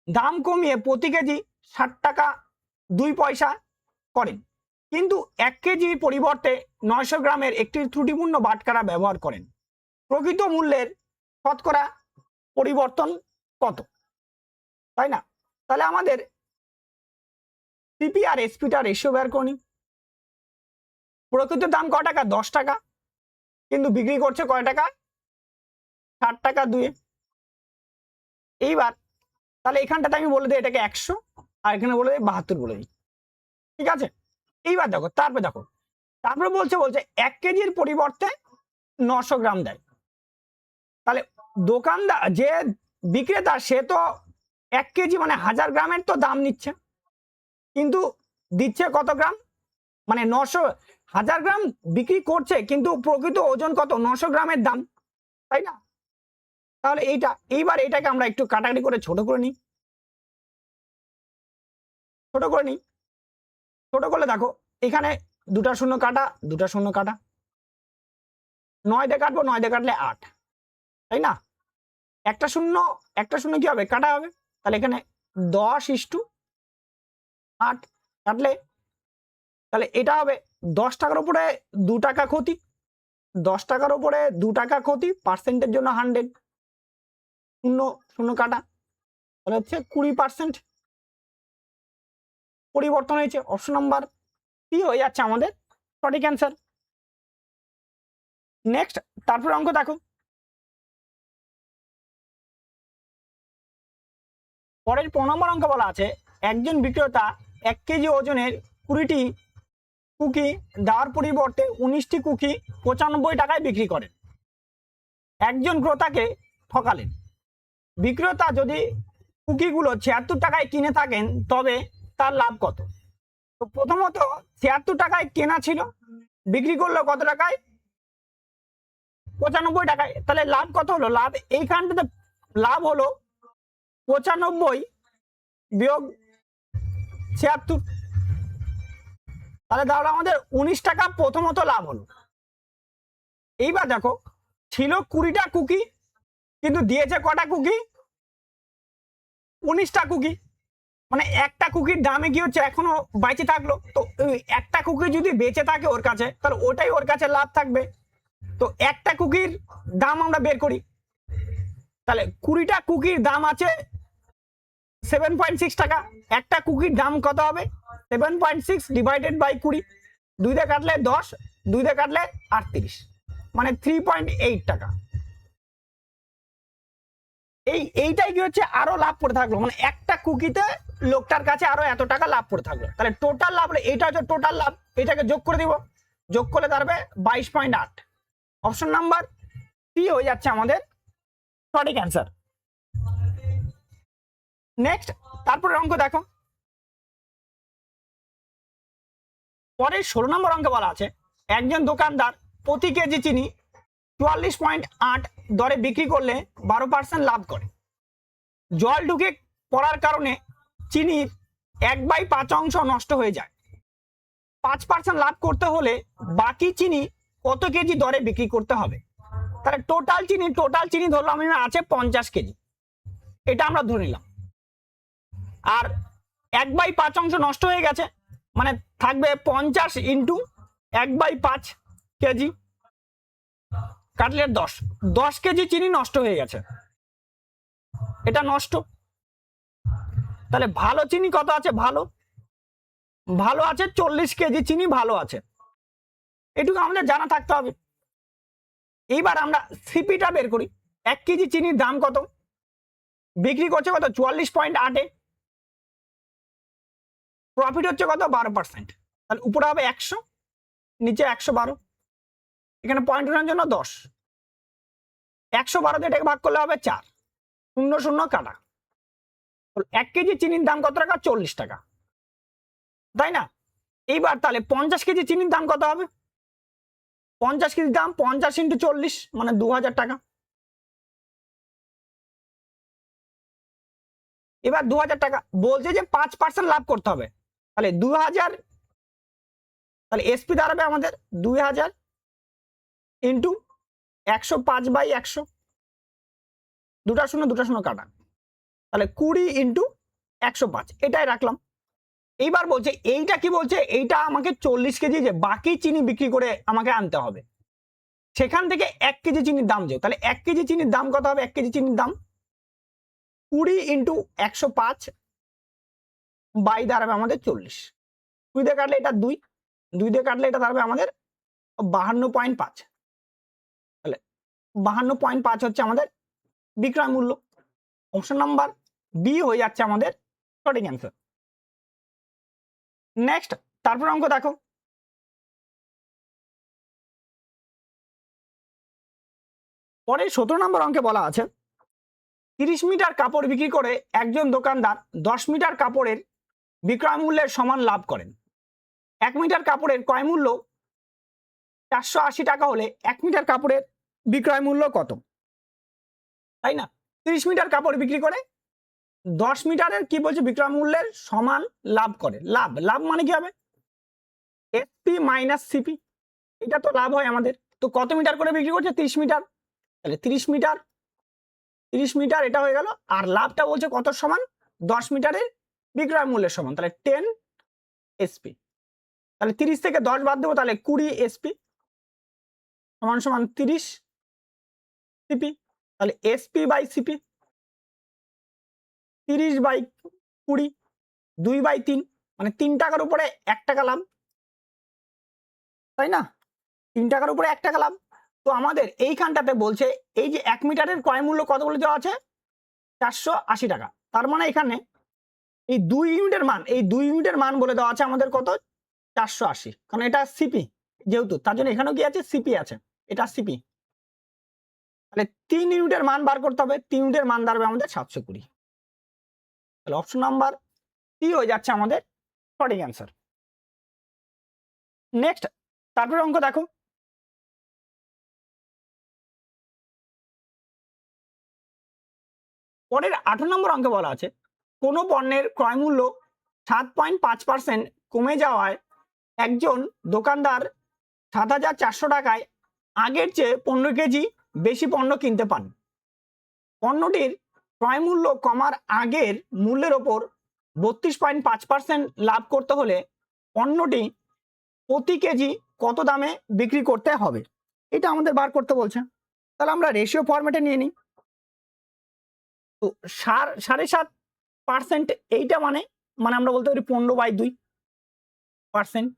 দাম কমিয়ে প্রতি কেজি 60 টাকা 2 পয়সা করেন, কিন্তু 1 কেজির পরিবর্তে 900 গ্রামের একটি ত্রুটিপূর্ণ বাটখারা ব্যবহার করেন, প্রকৃত মূল্যের শতকরা পরিবর্তন কত? তাই না? তাহলে আমাদের সিপি আর এসপিটা রেশিও বের করি, প্রকৃত দাম ক টাকা 10 টাকা, কিন্তু বিক্রি করছে কয় টাকা 60 টাকা 2। এইবার তাহলে এখানটাতে আমি বলে দিই এটাকে 100, আর এখানে বলে দিই 72 বলে দিই, ঠিক আছে? এইবার দেখো, তারপরে বলছে 1 কেজির পরিবর্তে 900 গ্রাম দেয়, তাহলে দোকানদার যে বিক্রেতা সে তো 1 কেজি মানে 1000 গ্রামের তো দাম নিচ্ছে, কিন্তু দিচ্ছে কত গ্রাম, মানে 1000 গ্রাম বিক্রি করছে, কিন্তু প্রকৃত ওজন কত 900 গ্রামের দাম, তাই না? তাহলে এইবার এটাকে আমরা একটু কাটাকাটি করে ছোট করে নিই, ছোট করলে দেখো এখানে দুটা শূন্য কাটা, 9 দিয়ে কাটবো, 9 দিয়ে কাটলে 8, তাই না? একটা শূন্য কি হবে কাটা হবে, তাহলে এখানে 10:8 কাটলে, তাহলে এটা হবে 10 টাকার উপরে 2 টাকা ক্ষতি, 10 টাকার উপরে 2 টাকা ক্ষতি, পার্সেন্টের জন্য 100, শূন্য শূন্য কাটা, তাহলে হচ্ছে 20% পরিবর্তন হয়েছে। অপশন নাম্বার সি হয়ে যাচ্ছে আমাদের সঠিক অ্যান্সার। নেক্সট, তারপরে অঙ্ক দেখো, পরের 15 নম্বর অঙ্ক বলা আছে একজন বিক্রেতা 1 কেজি ওজনের 20টি কুকি দেওয়ার পরিবর্তে 19টি কুকি 95 টাকায় বিক্রি করেন। একজন ক্রেতাকে ঠকালেন। বিক্রেতা যদি কুকিগুলো 76 টাকায় কিনে থাকেন তবে তার লাভ কত? তো প্রথমত 76 টাকায় কেনা ছিল, বিক্রি করলো কত টাকায়? 95 টাকায়। তাহলে লাভ কত হলো? লাভ এইখানটাতে লাভ হলো 95 বিয়োগ 76, তাহলে তাহলে আমাদের 19 টাকা প্রথমত লাভ হলো। এইবার দেখো ছিল 20টা কুকি কিন্তু দিয়েছে কটা কুকি? 19টা কুকি। মানে একটা কুকির দামে কি হচ্ছে এখনো বেঁচে থাকলো, তো একটা কুকি যদি বেঁচে থাকে ওর কাছে তাহলে ওটাই ওর কাছে লাভ থাকবে। তো একটা কুকির দাম আমরা বের করি, তাহলে 20টা কুকির দাম আছে 7.6 টাকা। একটা কুকির দাম কত হবে? 7.6 ডিভাইডেড বাই 20, 2 দিয়ে কাটলে 10, 2 দিয়ে কাটলে 38, মানে 3.8 টাকা। এইটাই কি হচ্ছে আরো লাভ করে থাকলো, মানে একটা কুকিতে লোকটার কাছে আরো এত টাকা লাভ করে থাকলো। তাহলে টোটাল লাভ, এইটা হচ্ছে টোটাল লাভ, এটাকে যোগ করে দিব, যোগ করলে দাঁড়াবে 22.8। অপশন নাম্বার সি হয়ে যাচ্ছে আমাদের সঠিক অ্যান্সার। নেক্সট, তারপরে অঙ্ক দেখো, পরের 16 নম্বর অঙ্কে বলা আছে একজন দোকানদার প্রতি কেজি চিনি 44.8 দরে বিক্রি করলে 12% লাভ করে। জল ঢুকে পড়ার কারণে চিনির 1/5 নষ্ট হয়ে যায়। 5% লাভ করতে হলে বাকি চিনি কত কেজি দরে বিক্রি করতে হবে? তাহলে টোটাল চিনি ধরলাম আমি আছে 50 কেজি, এটা আমরা ধরে নিলাম। আর 1/5 নষ্ট হয়ে গেছে, মানে থাকবে 50 ইন্টু 1/5 কেজি, কাটলে 10 কেজি চিনি নষ্ট হয়ে গেছে, এটা নষ্ট। তাহলে ভালো চিনি কত আছে? ভালো আছে 40 কেজি চিনি ভালো আছে, এটুকু আমাদের জানা থাকতে হবে। এইবার আমরা সিপিটা বের করি। 1 কেজি চিনির দাম কত? বিক্রি করছে কত? 44.8, প্রফিট হচ্ছে কত? 12%। তাহলে উপরে হবে 100, নিচে 112, এখানে পয়েন্ট ওঠানোর জন্য 10, 112 দিয়ে এটাকে ভাগ করলে হবে 4, 0 0 কাটা। 1 কেজি চিনির দাম কত টাকা? 40 টাকা, তাই না? এইবার তাহলে 50 কেজি চিনির দাম কত হবে? 50 কেজির দাম 50 ইন্টু 40 মানে 2000 টাকা। এবার 2000 টাকা বলছে যে 5% লাভ করতে হবে, তাহলে 2000, তাহলে এসপি দাঁড়াবে আমাদের 2000 ইন্টু 105/100, 2 0 কাটা, তাহলে 20 ইন্টু 105, এটাই রাখলাম। এইবার বলছে এইটা কি বলছে? এইটা আমাকে 40 কেজি যে বাকি চিনি বিক্রি করে আমাকে আনতে হবে, সেখান থেকে 1 কেজি চিনির দাম যে, তাহলে 1 কেজি চিনির দাম কত হবে? 1 কেজি চিনির দাম 20 ইন্টু 105 বাই দাঁড়াবে আমাদের 40, 2 দিয়ে কাটলে এটা 2, 2 দিয়ে কাটলে এটা দাঁড়াবে আমাদের 52.5, তাহলে 52.5 হচ্ছে আমাদের বিক্রয় মূল্য। অপশন নাম্বার বি হয়ে যাচ্ছে আমাদের সঠিক অ্যান্সার। নেক্সট, তারপর অঙ্ক দেখো, পরে 17 নম্বর অঙ্কে বলা আছে 30 মিটার কাপড় বিক্রি করে একজন দোকানদার 10 মিটার কাপড়ের বিক্রয় মূল্যের সমান লাভ করেন। 1 মিটার কাপড়ের ক্রয় মূল্য 480 টাকা হলে 1 মিটার কাপড়ের বিক্রয় মূল্য কত? তাই না? 30 মিটার কাপড় বিক্রি করে 10 মিটারের কি বলছে? বিক্রয় মূল্যের সমান লাভ করে। লাভ মানে কি হবে? এসপি মাইনাস সিপি, এটা তো লাভ হয় আমাদের। তো কত মিটার করে বিক্রি করছে? 30 মিটার, তাহলে 30 মিটার এটা হয়ে গেল। আর লাভটা বলছে কত সমান? 10 মিটারের বিক্রয় মূল্যের সমান, তাহলে 10 এসপি। তাহলে 30 থেকে 10 বাদ দেবো, তাহলে 20 এসপি সমান সমান 30 সিপি। তাহলে এসপি বাই সিপি 30/20, 2/3, মানে 3 টাকার উপরে 1 টাকা লাভ, তাই না? 3 টাকার উপরে 1 টাকা লাভ। তো আমাদের এইখানটাতে বলছে এই যে 1 মিটারের ক্রয় মূল্য কত বলে দেওয়া আছে? 480 টাকা। তার মানে এখানে এই 2 ইউনিটের মান বলে দেওয়া আছে আমাদের কত, 480, কারণ এটা সিপি যেহেতু, তার জন্য এখানেও কি আছে, সিপি আছে, এটা সিপি। তাহলে 3 ইউনিটের মান বার করতে হবে, 3 ইউনিটের মান দাঁড়াবে আমাদের 720। তাহলে অপশন নাম্বার সি হয়ে যাচ্ছে আমাদের সঠিক অ্যান্সার। নেক্সট, তারপরে অঙ্ক দেখো, পরের 18 নম্বর অঙ্কে বলা আছে কোনো পণ্যের ক্রয় মূল্য 7.5% কমে যাওয়ায় একজন দোকানদার 7,400 টাকায় আগের চেয়ে 15 কেজি বেশি পণ্য কিনতে পান। পণ্যটির ক্রয় মূল্য কমার আগের মূল্যের ওপর 32.5% লাভ করতে হলে পণ্যটি প্রতি কেজি কত দামে বিক্রি করতে হবে, এটা আমাদের বার করতে বলছে। তাহলে আমরা রেশিও ফরম্যাটে নিয়ে নিই। তো 7.5% এইটা মানে আমরা বলতে পারি 15/2%।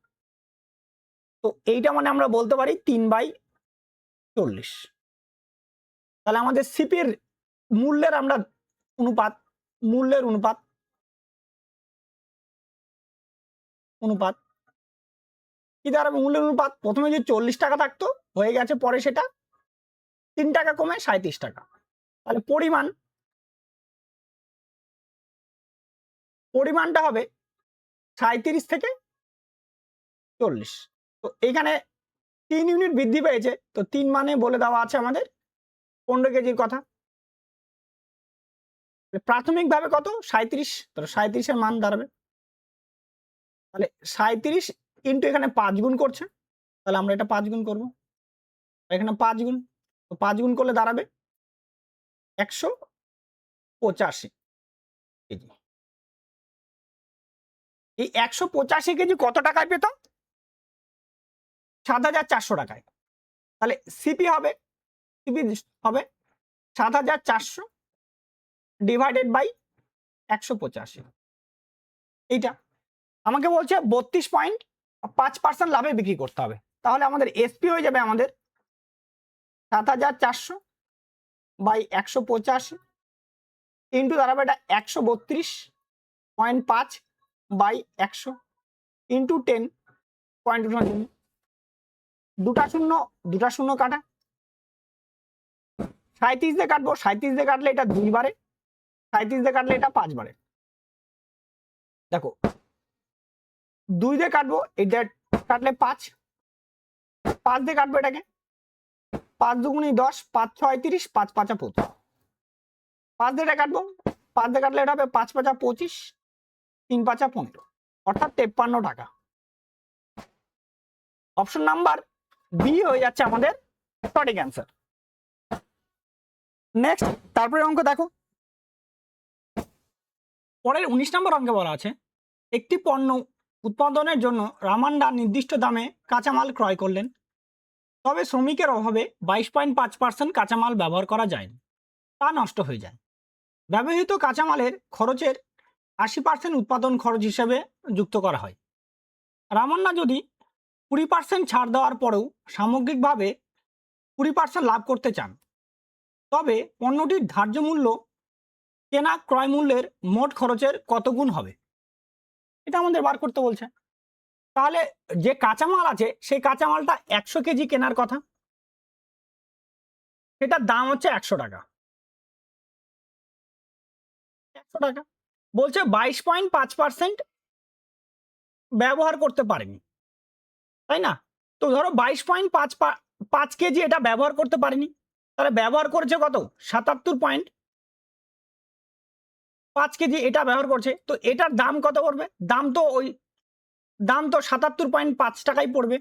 তো এইটা মানে আমরা বলতে পারি 3/40। তাহলে আমাদের সিপির মূল্যের আমরা মূল্যের অনুপাত কি দাঁড়াবে, মূল্যের অনুপাত প্রথমে যে 40 টাকা থাকতো হয়ে গেছে, পরে সেটা 3 টাকা কমে 37 টাকা। তাহলে পরিমাণটা হবে 37 থেকে 40। তো এখানে 3 ইউনিট বৃদ্ধি পেয়েছে, তো 3 মানে বলে দেওয়া আছে আমাদের 15 কেজির কথা। প্রাথমিকভাবে কত, 37, তাহলে 37-এর মান দাঁড়াবে, তাহলে 37 ইন্টু এখানে 5 গুণ করছে, তাহলে আমরা এটা 5 গুণ করবো, এখানে 5 গুণ, তো 5 গুণ করলে দাঁড়াবে 185 কেজি। এই 185 কেজি কত টাকায় পেত, 7,400 টাকায়। তাহলে সিপি হবে 7,400 ডিভাইডেড বাই 185। এইটা আমাকে বলছে 32.5% লাভে বিক্রি করতে হবে। তাহলে আমাদের এসপি হয়ে যাবে আমাদের 7,400 বাই 185 ইন্টু দাঁড়াবে এটা 132.5 বাই 100 ইন্টু 10 পয়েন্ট, দুটা শূন্য কাটা, 37 দিয়ে কাটবো, 37 দিয়ে কাটলে এটা 2 বারে, 37 দিয়ে কাটলে এটা 5 বারে। দেখো 2 দিয়ে কাটবো, এটা কাটলে 5 দিয়ে কাটবো এটাকে, 5 দুগুণে 10, 5 6 30, 5 5 25, 5 দিয়ে এটা কাটবো, 5 দিয়ে কাটলে এটা হবে 5 5 25, 3 5 15, অর্থাৎ 53 টাকা। অপশন নাম্বার বি হয়ে যাচ্ছে আমাদের সঠিক অ্যান্সার। নেক্সট, তারপরে অঙ্ক দেখো, পরের 19 নম্বর অঙ্কে বলা আছে একটি পণ্য উৎপাদনের জন্য রামান্ডা নির্দিষ্ট দামে কাঁচামাল ক্রয় করলেন, তবে শ্রমিকের অভাবে 22.5% কাঁচামাল ব্যবহার করা যায়, তা নষ্ট হয়ে যায়। ব্যবহৃত কাঁচামালের খরচের 80% উৎপাদন খরচ হিসেবে যুক্ত করা হয়। রামান্না যদি 20% ছাড় দেওয়ার পরেও সামগ্রিকভাবে 20% লাভ করতে চান, তবে পণ্যটির ধার্য মূল্য কেনা ক্রয় মূল্যের মোট খরচের কত গুণ হবে, এটা আমাদের বার করতে বলছে। তাহলে যে কাঁচামাল আছে সেই কাঁচামালটা 100 কেজি কেনার কথা, সেটার দাম হচ্ছে 100 টাকা। 100 টাকা বলছে 22.5% ব্যবহার করতে পারেনি, তাই না? তো ধরো 22.5 কেজি এটা ব্যবহার করতে পারেনি, তাহলে ব্যবহার করেছে কত, 77.5 কেজি এটা ব্যবহার করছে, তো এটার দাম কত পড়বে, দাম তো 77.5 টাকাই পড়বে,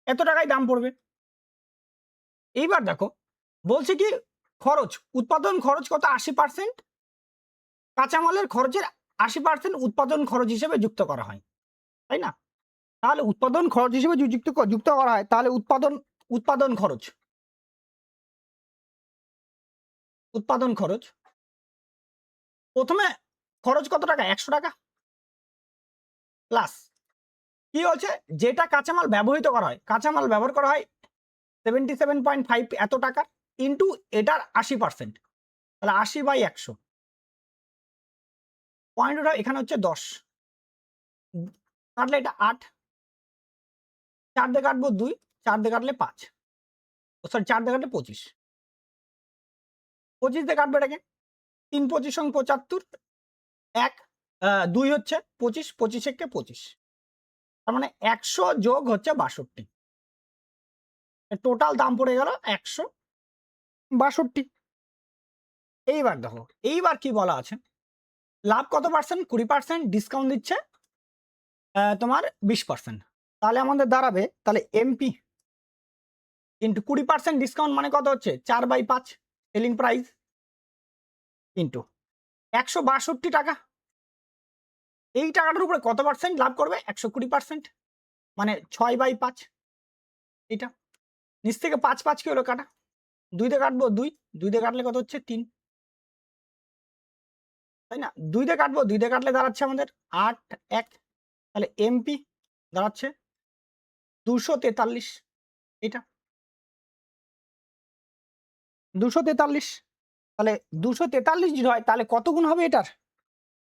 এত টাকাই দাম পড়বে। এইবার দেখো বলছে কি খরচ, উৎপাদন খরচ কত, 80%, কাঁচামালের খরচের 80% উৎপাদন খরচ হিসেবে যুক্ত করা হয়, তাই না? তাহলে উৎপাদন খরচ হিসেবে যুক্ত করা হয়, তাহলে উৎপাদন খরচ প্রথমে খরচ কত টাকা, 100 টাকা, প্লাস কি হচ্ছে যেটা কাঁচামাল ব্যবহৃত করা হয়, কাঁচামাল ব্যবহার করা হয় 77.5 এত টাকা, ইন্টু এটার 80%, তাহলে 80/100, পয়েন্ট ওটা এখানে হচ্ছে 10, কাটলে এটা 8, 4 দিয়ে কাটবো 2, 4 দিয়ে কাটলে 5, সরি 4 দিয়ে কাটলে 25, 25 দিয়ে কাটবো এটাকে, 3 25 75, 1 2 হচ্ছে 25, 25 একে 25, তার মানে 100 যোগ হচ্ছে 62, টোটাল দাম পড়ে গেল 162। এইবার দেখো, এইবার কি বলা আছে, লাভ কত পার্সেন্ট, 20%, ডিসকাউন্ট দিচ্ছে তোমার 20%, তাহলে আমাদের দাঁড়াবে, তাহলে এমপি ইন্টু 20% ডিসকাউন্ট মানে কত হচ্ছে 4/5 সেলিং প্রাইস ইন্টু 162 টাকা। এই টাকাটার উপরে কত পার্সেন্ট লাভ করবে, 120%, মানে 6/5। এটা নিচ থেকে 5 5 কি হলো কাটা, 2 দিয়ে কাটবো 2, 2 দিয়ে কাটলে কত হচ্ছে 3, তাই না, 2 দিয়ে কাটবো, 2 দিয়ে কাটলে দাঁড়াচ্ছে আমাদের 8 1, তাহলে এমপি দাঁড়াচ্ছে 243, এটা 243, তাহলে 243 যদি হয় তাহলে কত গুণ হবে এটার,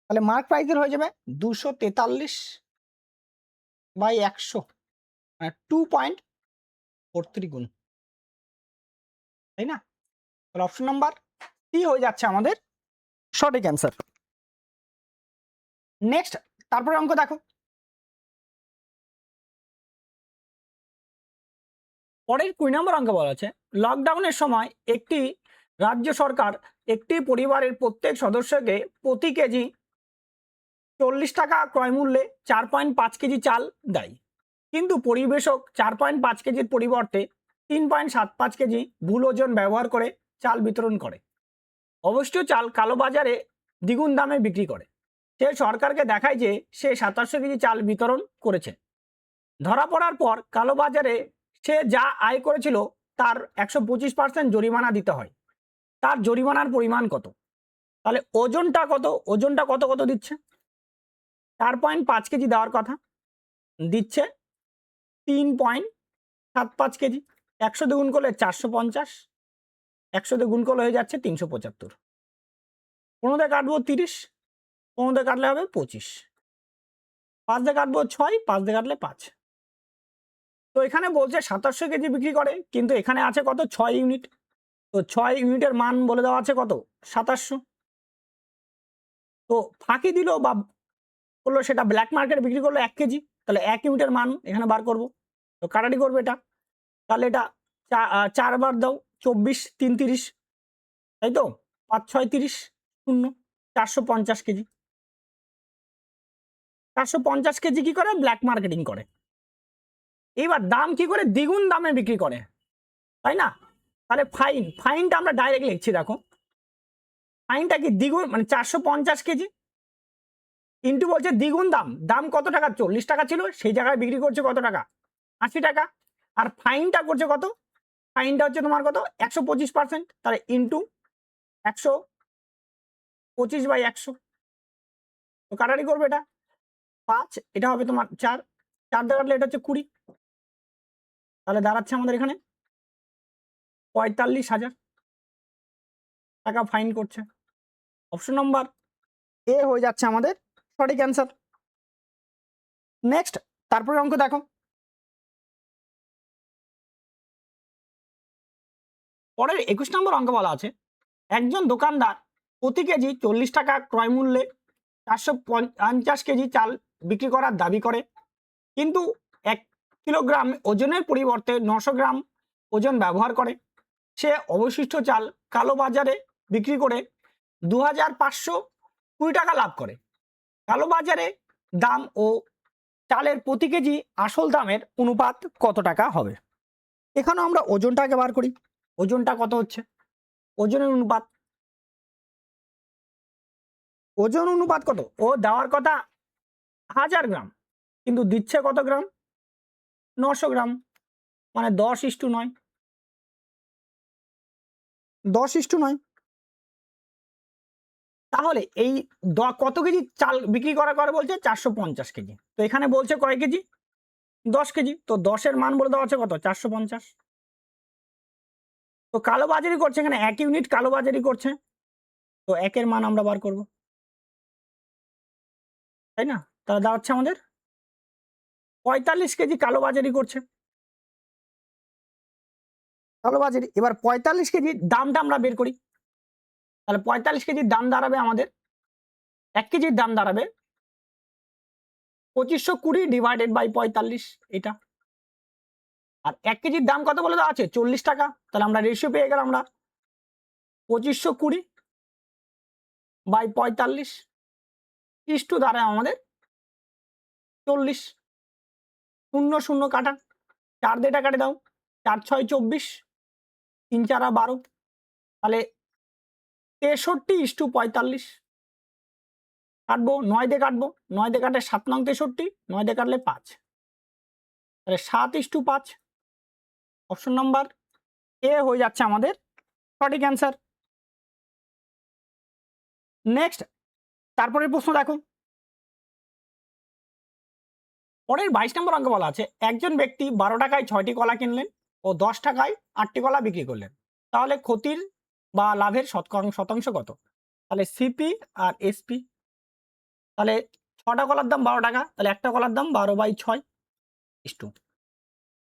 তাহলে মার্ক প্রাইসের হয়ে যাবে 243/100, মানে 2.43 গুণ, তাই না, তাহলে অপশন নাম্বার সি হয়ে যাচ্ছে আমাদের সঠিক অ্যান্সার। নেক্সট, তারপরে অঙ্ক দেখো, পরের 20 নম্বর অঙ্ক বলা আছে, লকডাউনের সময় একটি রাজ্য সরকার একটি পরিবারের প্রত্যেক সদস্যকে প্রতি কেজি 40 টাকা ক্রয় মূল্যে 4.5 কেজি চাল দেয়, কিন্তু পরিবেশক 4.5 কেজির পরিবর্তে 3.75 কেজি ভুল ওজন ব্যবহার করে চাল বিতরণ করে। অবশ্যই চাল কালোবাজারে দ্বিগুণ দামে বিক্রি করে। সে সরকারকে দেখায় যে সে 2700 কেজি চাল বিতরণ করেছে। ধরা পড়ার পর কালোবাজারে সে যা আয় করেছিল তার 125% জরিমানা দিতে হয়। তার জরিমানার পরিমাণ কত? তাহলে ওজনটা কত, ওজনটা কত কত দিচ্ছে, 4.5 কেজি দেওয়ার কথা, দিচ্ছে 3.75 কেজি, 100 দিয়ে গুণ করলে 450, 100 দিয়ে গুণ করলে হয়ে যাচ্ছে 375, 15 দিয়ে কাটবো 30, 15 দিয়ে কাটলে হবে 25, 5 দিয়ে কাটবো 6, 5 দিয়ে কাটলে 5। তো এখানে বলছে 2700 কেজি বিক্রি করে, কিন্তু এখানে আছে কত 6 ইউনিট, তো 6 ইউনিটের মান বলে দেওয়া আছে কত 2700, তো ফাঁকি দিল বা করলো সেটা ব্ল্যাক মার্কেটে বিক্রি করলো 1 কেজি, তাহলে 1 ইউনিটের মান এখানে বার করব, তো কাটাটি করবে এটা, তাহলে এটা 4 বার দাও 24 3 30, তাই তো 5 6 30 শূন্য, 450 কেজি, 450 কেজি কি করে ব্ল্যাক মার্কেটিং করে, এবার দাম কি করে দ্বিগুণ দামে বিক্রি করে, তাই না, তাহলে ফাইনটা আমরা ডাইরেক্ট লিখছি, দেখো ফাইনটা কি দ্বিগুণ, মানে 450 কেজি ইন্টু বলছে দ্বিগুণ দাম, দাম কত টাকা 40 টাকা ছিল, সেই জায়গায় বিক্রি করছে কত টাকা 80 টাকা, আর ফাইনটা করছে কত, ফাইনটা হচ্ছে তোমার কত 125%, তাহলে ইন্টু 125/100, তো কাটারি করবে এটা 5, এটা হবে তোমার 4, 4 দিয়ে কাটলে এটা হচ্ছে 20, তাহলে দাঁড়াচ্ছে আমাদের এখানে 45,000 টাকা ফাইন করছে। অপশন নাম্বার এ হয়ে যাচ্ছে আমাদের সঠিক অ্যান্সার। নেক্সট, তারপরে অঙ্ক দেখো, পরের 21 নম্বর অঙ্ক বলা আছে, একজন দোকানদার প্রতি কেজি 40 টাকা ক্রয় মূল্যে 450 কেজি চাল বিক্রি করার দাবি করে, কিন্তু 1 কিলোগ্রাম ওজনের পরিবর্তে 900 গ্রাম ওজন ব্যবহার করে। সে অবশিষ্ট চাল কালোবাজারে বিক্রি করে 2520 টাকা লাভ করে। কালোবাজারে দাম ও চালের প্রতি কেজি আসল দামের অনুপাত কত টাকা হবে? এখানেও আমরা ওজনটাকে বার করি, ওজনটা কত হচ্ছে, ওজনের অনুপাত, ওজন অনুপাত কত, ও দেওয়ার কথা 1000 গ্রাম, কিন্তু দিচ্ছে কত গ্রাম 900 গ্রাম, মানে 10:9, 10:9। তাহলে এই কত কেজি চাল বিক্রি করা করে বলছে 450 কেজি, তো এখানে বলছে কয় কেজি 10 কেজি, তো 10-এর মান বলে দেওয়া আছে কত 450, তো কালোবাজারি করছে, এখানে 1 ইউনিট কালোবাজারি করছে, তো 1-এর মান আমরা বার করব, তাই না? তাহলে দাঁড়াচ্ছে আমাদের 45 কেজি কালোবাজারি করছে। কালোবাজারি, এবার 45 কেজির দামটা আমরা বের করি। তাহলে 45 কেজির দাম দাঁড়াবে আমাদের, 1 কেজির দাম দাঁড়াবে 2520 ডিভাইডেড বাই 45, এটা। আর 1 কেজির দাম কত বলে দেওয়া আছে? 40 টাকা। তাহলে আমরা রেশিও পেয়ে গেলাম আমরা 2520 বাই 45 ইস্টু দাঁড়ায় আমাদের 40। 0 0 কাটা, 4 দিয়ে এটা কাটে দাও, 4 6 24, 3 4 12, তাহলে 63:45 কাটবো, 9 দিয়ে কাটবো, 9 দিয়ে কাটলে 7 নং 63, 9 দিয়ে কাটলে 5, তাহলে 7:5। অপশন নাম্বার এ হয়ে যাচ্ছে আমাদের সঠিক অ্যান্সার। নেক্সট, তারপরের প্রশ্ন দেখো। পরের 22 নম্বর অঙ্ক বলা আছে, একজন ব্যক্তি 12 টাকায় 6টি কলা কিনলেন ও 10 টাকায় 8টি কলা বিক্রি করলেন, তাহলে ক্ষতির বা লাভের শতাংশ কত? তাহলে সিপি আর এসপি। তাহলে 6টা কলার দাম 12 টাকা, তাহলে একটা কলার দাম 12/6 ইস্টু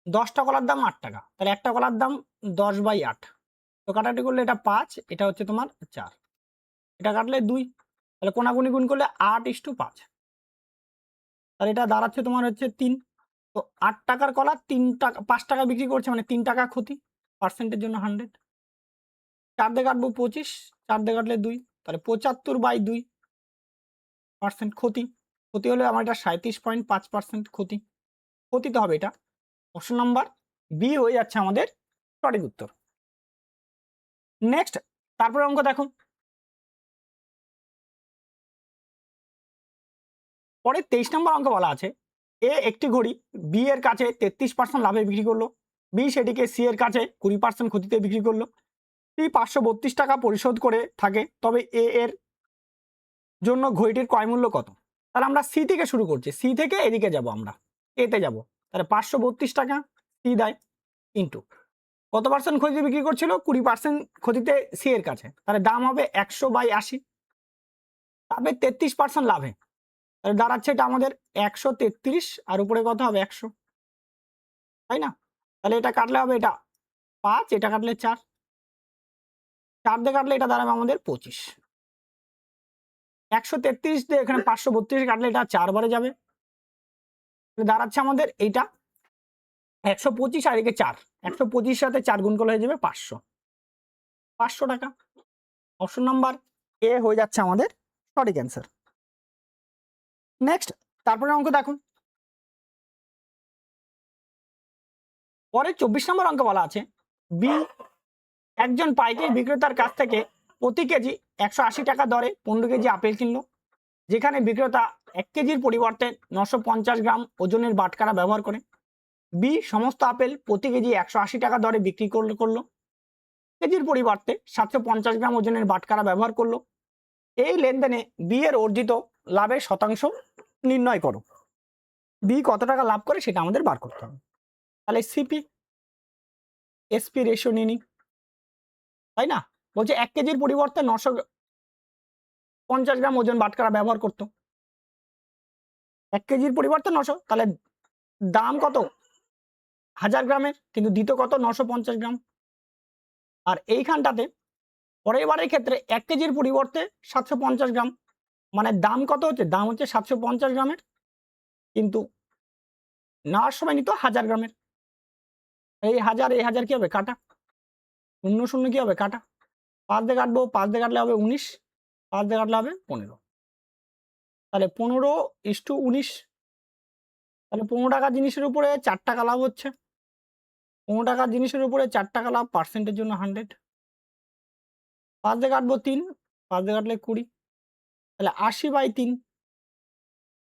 10টা কলার দাম 8 টাকা, তাহলে একটা কলার দাম 10/8। তো কাটাকাটি করলে এটা 5, এটা হচ্ছে তোমার 4, এটা কাটলে 2, তাহলে কোনাগুনি গুণ করলে 8:5, তাহলে এটা দাঁড়াচ্ছে তোমার হচ্ছে 3। তো 8 টাকার কলা 3 টাকা 5 টাকা বিক্রি করছে, মানে 3 টাকা ক্ষতি, পার্সেন্টের জন্য 100। 4 দিয়ে কাটবো 25, 4 দিয়ে কাটলে 2, তাহলে 75/2% ক্ষতি। ক্ষতি হলে আমার এটা 37.5% ক্ষতি, ক্ষতিতে হবে এটা। অপশন নাম্বার বি হয়ে যাচ্ছে আমাদের সঠিক উত্তর। নেক্সট, তারপরে অঙ্ক দেখো। পরে 23 নম্বর অঙ্ক বলা আছে, এ একটি ঘড়ি বি এর কাছে 33% লাভে বিক্রি করলো, বি সেটিকে সি এর কাছে 20% ক্ষতিতে বিক্রি করলো, সি 532 টাকা পরিশোধ করে থাকে, তবে এ এর জন্য ঘড়িটির ক্রয় মূল্য কত? তাহলে আমরা সি থেকে শুরু করছি, সি থেকে এদিকে যাব, আমরা এতে যাব। তাহলে 532 টাকা সি দেয়, ইন্টু কত পার্সেন্ট ক্ষতিতে বিক্রি করছিল? 20% ক্ষতিতে সি এর কাছে, তাহলে দাম হবে 100/80, তবে 33% লাভে, তাহলে দাঁড়াচ্ছে এটা আমাদের 133, আর উপরে কত হবে 100, তাই না? তাহলে এটা কাটলে হবে এটা 5, এটা কাটলে 4, 4 দিয়ে কাটলে এটা দাঁড়াবে আমাদের 25। 133 দিয়ে এখানে 532 কাটলে এটা 4 বারে যাবে, দাঁড়াচ্ছে আমাদের এইটা 125, আর এদিকে 4, 125 সাথে 4 গুণ করলে হয়ে যাবে 500 টাকা। অপশন নাম্বার এ হয়ে যাচ্ছে আমাদের সঠিক অ্যান্সার। নেক্সট, তারপরে অঙ্ক দেখুন। পরে 24 নম্বর অঙ্ক বলা আছে, বি একজন পাইকারি বিক্রেতার কাছ থেকে প্রতি কেজি 180 টাকা দরে 15 কেজি আপেল কিনলো, যেখানে বিক্রেতা 1 কেজির পরিবর্তে 950 গ্রাম ওজনের বাটখারা ব্যবহার করে। বি সমস্ত আপেল প্রতি কেজি 180 টাকা দরে বিক্রি করলো, কেজির পরিবর্তে 750 গ্রাম ওজনের বাটখারা ব্যবহার করলো। এই লেনদেনে বি এর অর্জিত লাভের শতাংশ নির্ণয় করো। বি কত টাকা লাভ করে সেটা আমাদের বার করতে হবে। তাহলে সিপি এসপি রেশিও নিয়ে নিই, তাই না? বলছে 1 কেজির পরিবর্তে 950 গ্রাম ওজন বাটখারা ব্যবহার করতো, 1 কেজির পরিবর্তে 900, তাহলে দাম কত 1000 গ্রামের, কিন্তু দিত কত 950 গ্রাম। আর এইখানটাতে পরের বারের ক্ষেত্রে 1 কেজির পরিবর্তে 750 গ্রাম, মানে দাম কত হচ্ছে? দাম হচ্ছে 750 গ্রামের, কিন্তু নেওয়ার সময় নিত 1000 গ্রামের। এই 1000 কি হবে কাটা, 0 0 কি হবে কাটা, 5 দিয়ে কাটবো, 5 দিয়ে কাটলে হবে 19, 5 দিয়ে কাটলে হবে 15, তাহলে 15:19, তাহলে 15 টাকার জিনিসের উপরে 4 টাকা লাভ হচ্ছে, 15 টাকার জিনিসের উপরে 4 টাকা লাভ, পার্সেন্টের জন্য 100। 5 দিয়ে কাটবো 3, 5 দিয়ে কাটলে 20, তাহলে 80/3,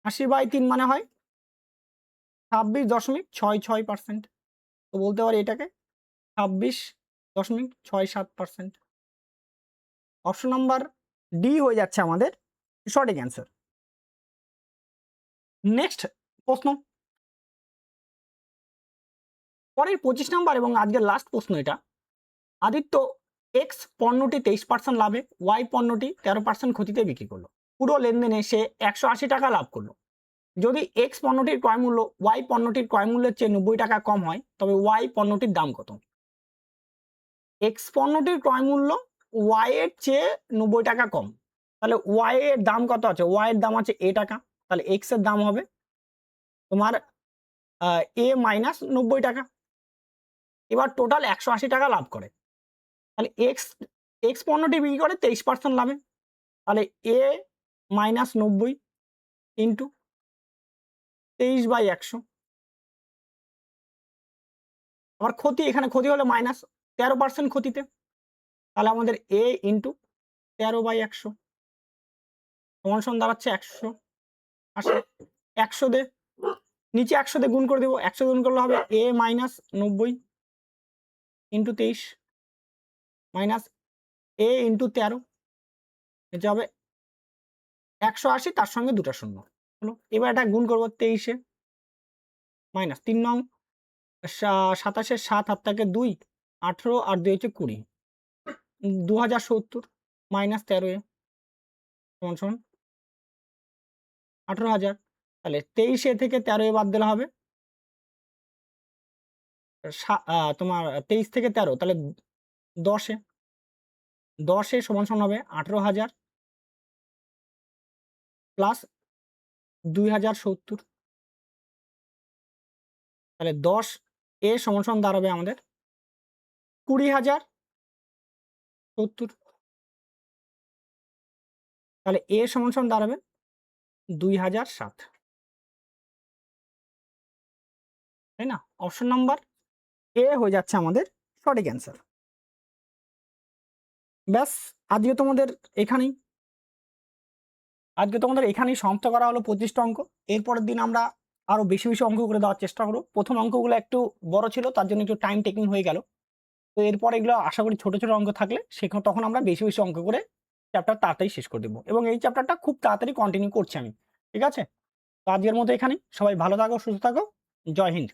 80/3 মানে হয় 26.66%। তো বলতে পারি এটাকে 26.67%। অপশন নাম্বার ডি হয়ে যাচ্ছে আমাদের সঠিক অ্যান্সার। নেক্সট প্রশ্ন, পরের 25 নাম্বার এবং আজকের লাস্ট প্রশ্ন এটা। আদিত্য এক্স পণ্যটি 23% লাভে, ওয়াই পণ্যটি 13% ক্ষতিতে বিক্রি করলো, পুরো লেনদেনে সে 180 টাকা লাভ করলো। যদি এক্স পণ্যটির ক্রয় মূল্য ওয়াই পণ্যটির ক্রয় মূল্যের চেয়ে 90 টাকা কম হয় তবে ওয়াই পণ্যটির দাম কত? এক্স পণ্যটির ক্রয় মূল্য ওয়াই এর চেয়ে 90 টাকা কম, তাহলে ওয়াই এর দাম কত আছে? ওয়াই এর দাম আছে এ টাকা, তাহলে এক্স এর দাম হবে তোমার এ মাইনাস 90 টাকা। এবার টোটাল 180 টাকা লাভ করে, তাহলে এক্স এক্স পণ্যটি বিক্রি করে 23% লাভে, তাহলে এ মাইনাস 90 ইন্টু 23/100। আবার ক্ষতি, এখানে ক্ষতি হলে মাইনাস 13% ক্ষতিতে, তাহলে আমাদের এ ইন্টু 13/100 সমান দাঁড়াচ্ছে 180। 100 দিয়ে নিচে 100 দিয়ে গুণ করে দেবো, 100 গুণ করলে হবে এ মাইনাস 90 ইন্টু 23 মাইনাস এ ইন্টু 13, এটা হবে 180, তার সঙ্গে দুটা শূন্য হলো। এবার এটা গুণ করবো 23-এ মাইনাস 3 নং 27-এর 7 হাত থেকে 2, 18 আর 2 হচ্ছে 20, 2070 মাইনাস 13-এ সমান 18,000। তাহলে 23-এ থেকে 13-এ বাদ দিলে হবে তোমার 23 থেকে 13, তাহলে 10-এ 10-এ সমান হবে 18,000 প্লাস 2070, তাহলে 10 এ সমান দাঁড়াবে আমাদের 20,070, তাহলে এ সমান দাঁড়াবে 2007, তাই না? অপশন নাম্বার এ হয়ে যাচ্ছে আমাদের সঠিক অ্যান্সার। ব্যাস, আজকে তোমাদের এখানেই সমাপ্ত করা হলো 25টা অঙ্ক। এরপরের দিন আমরা আরো বেশি বেশি অঙ্ক করে দেওয়ার চেষ্টা করব। প্রথম অঙ্কগুলো একটু বড় ছিল, তার জন্য একটু টাইম টেকিং হয়ে গেল। তো এরপর এগুলো আশা করি ছোট ছোট অঙ্ক থাকলে তখন আমরা বেশি বেশি অঙ্ক করে চ্যাপ্টার তাড়াতাড়ি শেষ করে দেবো, এবং এই চ্যাপ্টারটা খুব তাড়াতাড়ি কন্টিনিউ করছি আমি। ঠিক আছে, তো আজকের মতো এখানেই। সবাই ভালো থাকো, সুস্থ থাকো। জয় হিন্দ।